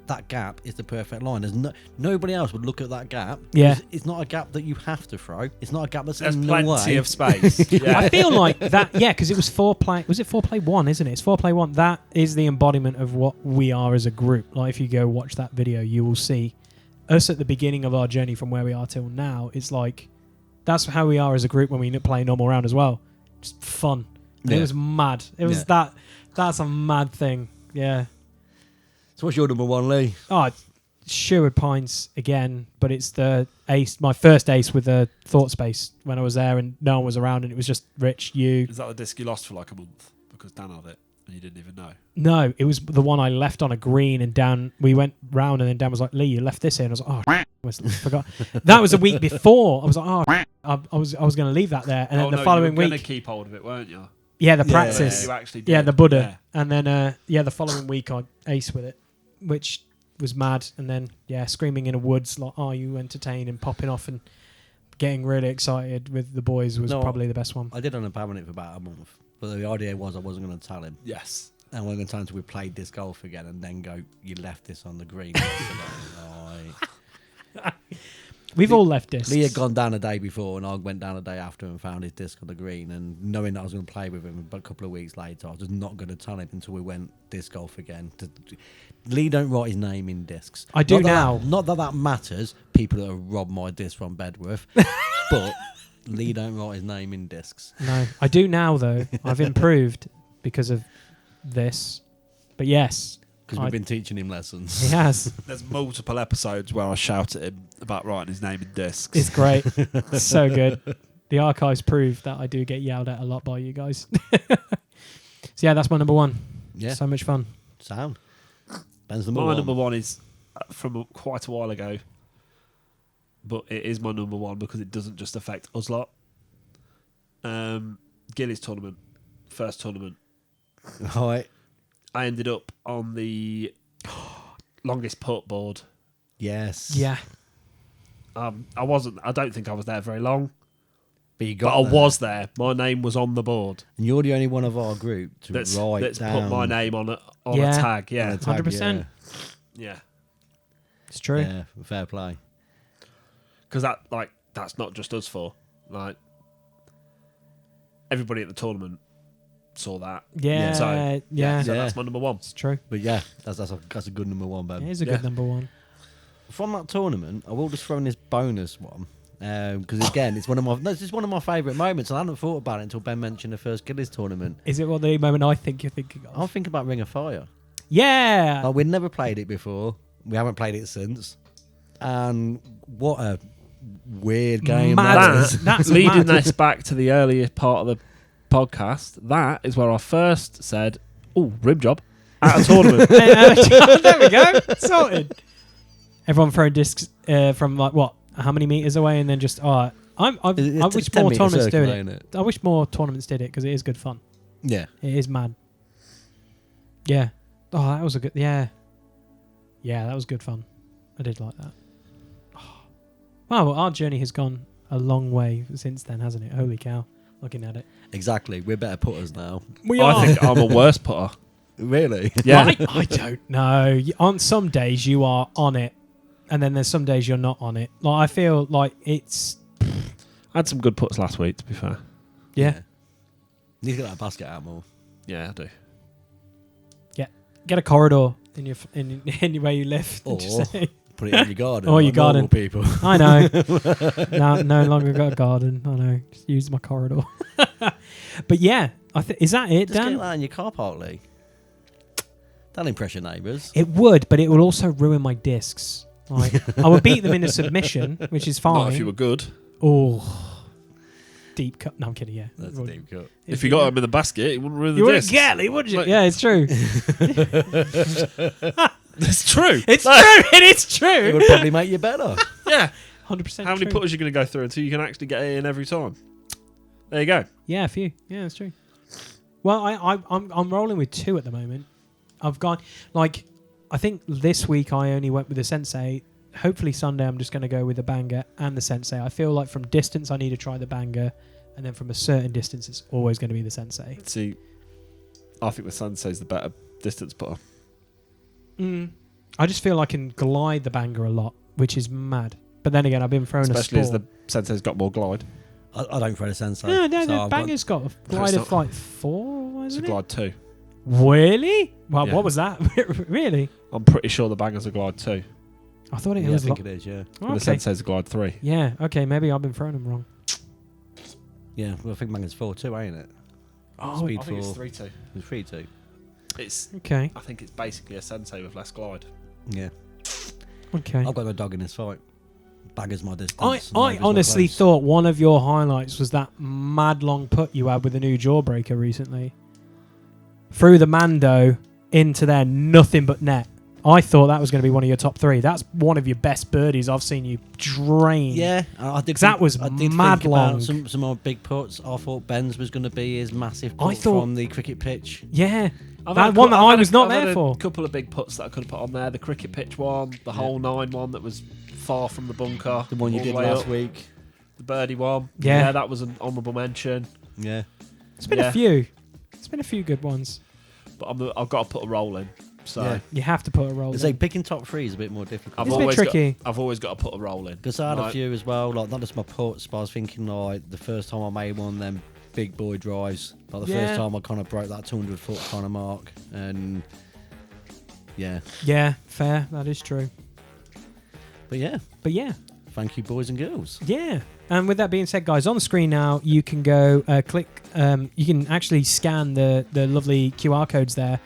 that gap is the perfect line. There's nobody else would look at that gap. Yeah. It's not a gap that you have to throw. It's not a gap that's There's in the plenty way. of space. Yeah. I feel like that, yeah, because it was 4-play. Was it 4-play 1, isn't it? It's 4-play 1. That is the embodiment of what we are as a group. Like, if you go watch that video, you will see us at the beginning of our journey from where we are till now. It's like, that's how we are as a group when we play normal round as well. Just fun. And Yeah. It was mad. It was that's a mad thing. Yeah. So what's your number 1, Lee? Oh, Sherwood Pines again, but it's the ace, my first ace with the Thought Space when I was there and no one was around and it was just Rich, you. Is that the disc you lost for like a month because Dan had it and you didn't even know? No, it was the one I left on a green and Dan, we went round and then Dan was like, Lee, you left this here. And I was like, oh, I forgot. That was a week before. I was like, oh, I was going to leave that there. And then the following you were week. going to keep hold of it, weren't you? Yeah, the practice. You actually did. Yeah, the Buddha. Yeah. And then, the following week I ace with it, which was mad. And then, screaming in the woods like, "Are you entertained?" and popping off and getting really excited with the boys was probably the best one. I did end up having it for about a month, but the idea was I wasn't going to tell him. Yes. And we're going to tell him until we played disc golf again, and then go, "You left this on the green." We've all left discs. Lee had gone down a day before, and I went down a day after and found his disc on the green. And knowing that I was going to play with him, but a couple of weeks later, I was just not going to tell him until we went disc golf again. Lee don't write his name in discs. I do now. Not that matters. People that have robbed my disc from Bedworth, but Lee don't write his name in discs. No, I do now though. I've improved because of this. But yes. Because we've been teaching him lessons. He has. There's multiple episodes where I shout at him about writing his name in discs. It's great. It's so good. The archives prove that I do get yelled at a lot by you guys. So yeah, that's my number 1. Yeah. So much fun. Sound. Ben's My number 1 is from quite a while ago, but it is my number 1 because it doesn't just affect us lot. Gillies tournament, first tournament. Right. I ended up on the longest putt board. Yes. Yeah. I don't think I was there very long, But you but got I there. was there. My name was on the board. And you're the only one of our group to That's write down. put my name on a Yeah. tag. Yeah, on a tag, 100%. yeah. It's true. Yeah, fair play. Because that's not just us four. Like everybody at the tournament saw that. Yeah, So, yeah. So that's my number one. It's true. But yeah, that's a good number one, Ben. It is a good number one. From that tournament, I will just throw in this bonus one because again, it's one of my favourite moments. And I hadn't thought about it until Ben mentioned the first Guinness tournament. Is it what the moment I think you're thinking of? I'm thinking about Ring of Fire. Yeah. Like, we'd never played it before. We haven't played it since. And what a weird game that is. That's leading mad. this back to the earlier part of the podcast. That is where I first said, "Oh, rim job at a tournament." There we go. Sorted. Everyone throwing discs from like what? How many meters away, and then just I wish 10 more metre tournaments circle, did ain't it. it? I wish more tournaments did it because it is good fun. Yeah. It is mad. Yeah. Oh, that was a good. Yeah. Yeah, that was good fun. I did like that. Oh. Wow, well, our journey has gone a long way since then, hasn't it? Holy cow! Looking at it. Exactly. We're better putters now. We are. I think I'm a worse putter. Really? Yeah. I don't know. On some days you are on it, and then there's some days you're not on it. Like I feel like it's. I had some good puts last week, to be fair. Yeah. You need to get that basket out more. Yeah, I do. Get a corridor in your in where you live. Or Just say- put it in your garden. Or your like normal garden. people. I know. No longer got a garden. I know. Just use my corridor. But yeah, is that it, Just Dan? get that in your car park, Lee. That'll impress your neighbours. It would, but it would also ruin my discs. Like I would beat them in a submission, which is fine. Not if you were good. Oh, deep cut. No, I'm kidding. Yeah, That's Well, a deep cut. If you got them in the basket, it wouldn't ruin the you wouldn't discs. get it, would you? Like- Yeah, it's true. It's true. It's true. It is It true. would probably make you better. Yeah. 100%. How many true. putters are you going to go through until you can actually get it in every time? There you go. Yeah, a few. Yeah, that's true. Well, I'm rolling with 2 at the moment. I've gone like I think this week I only went with the Sensei. Hopefully Sunday I'm just going to go with the Banger and the Sensei. I feel like from distance I need to try the Banger, and then from a certain distance it's always going to be the Sensei. See, I think the Sensei's the better distance putter. I just feel I can glide the Banger a lot, which is mad. But then again, I've been throwing Especially a as sport. the Sensei's got more glide. I don't throw the sensei. No, so the I've Banger's got a glide of not. like 4, It's a isn't it? glide 2. Really? Well, Yeah. what was that? Really? I'm pretty sure the Banger's a glide 2. I thought it Yeah, I was think like... it is, yeah. And Okay. the Sensei's a glide 3. Yeah, okay, maybe I've been throwing them wrong. Yeah, well, I think Mangan's 4-2, ain't it? Oh, Speed I think it's 4. 3-2. It's 3-2. It's. okay, I think it's basically a Sensei with less glide. Yeah. okay. I've got no dog in this fight. Bagger's my distance. I Neighbours my honestly close. thought one of your highlights was that mad long putt you had with the new Jawbreaker recently. Through the Mando into there, nothing but net. I thought that was going to be one of your top 3. That's one of your best birdies I've seen you drain. Yeah, I did. 'Cause that was I did mad think about long. some more big putts. I thought Ben's was going to be his massive putt I thought- from the cricket pitch. Yeah. I've That had a one cou- that I've I had was a- not I've had there for. A couple of big putts that I could have put on there. The cricket pitch one, the hole 9 one that was far from the bunker. The one you all did the way last up. week. The birdie one. Yeah. That was an honourable mention. Yeah. It's been Yeah. a few. It's been a few good ones. But I've got to put a roll in. So Yeah. You have to put a roll It's in. like picking top 3 is a bit more difficult. It's a bit tricky. I've always got to put a roll in. Because I had a Like, few as well, like not just my putts, but I was thinking like the first time I made one of them big boy drives, like the Yeah. first time I kind of broke that 200-foot kind of mark, and yeah. Yeah, fair. That is true. But yeah, thank you, boys and girls. Yeah. And with that being said, guys, on the screen now, you can go click. You can actually scan the lovely QR codes there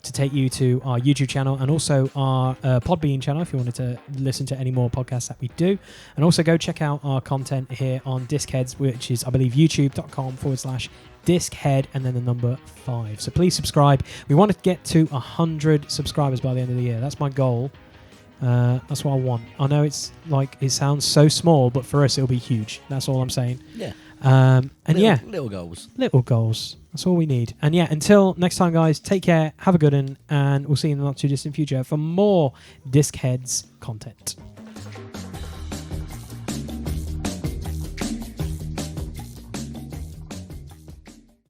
to take you to our YouTube channel and also our Podbean channel if you wanted to listen to any more podcasts that we do. And also go check out our content here on Discheads, which is, I believe, youtube.com/Dischead and then the number 5. So please subscribe. We want to get to 100 subscribers by the end of the year. That's my goal. That's what I want. I know it's like it sounds so small, but for us it'll be huge. That's all I'm saying. Yeah. And Little goals. little goals. That's all we need. And yeah, until next time, guys, take care, have a good one, and we'll see you in the not too distant future for more Discheads content.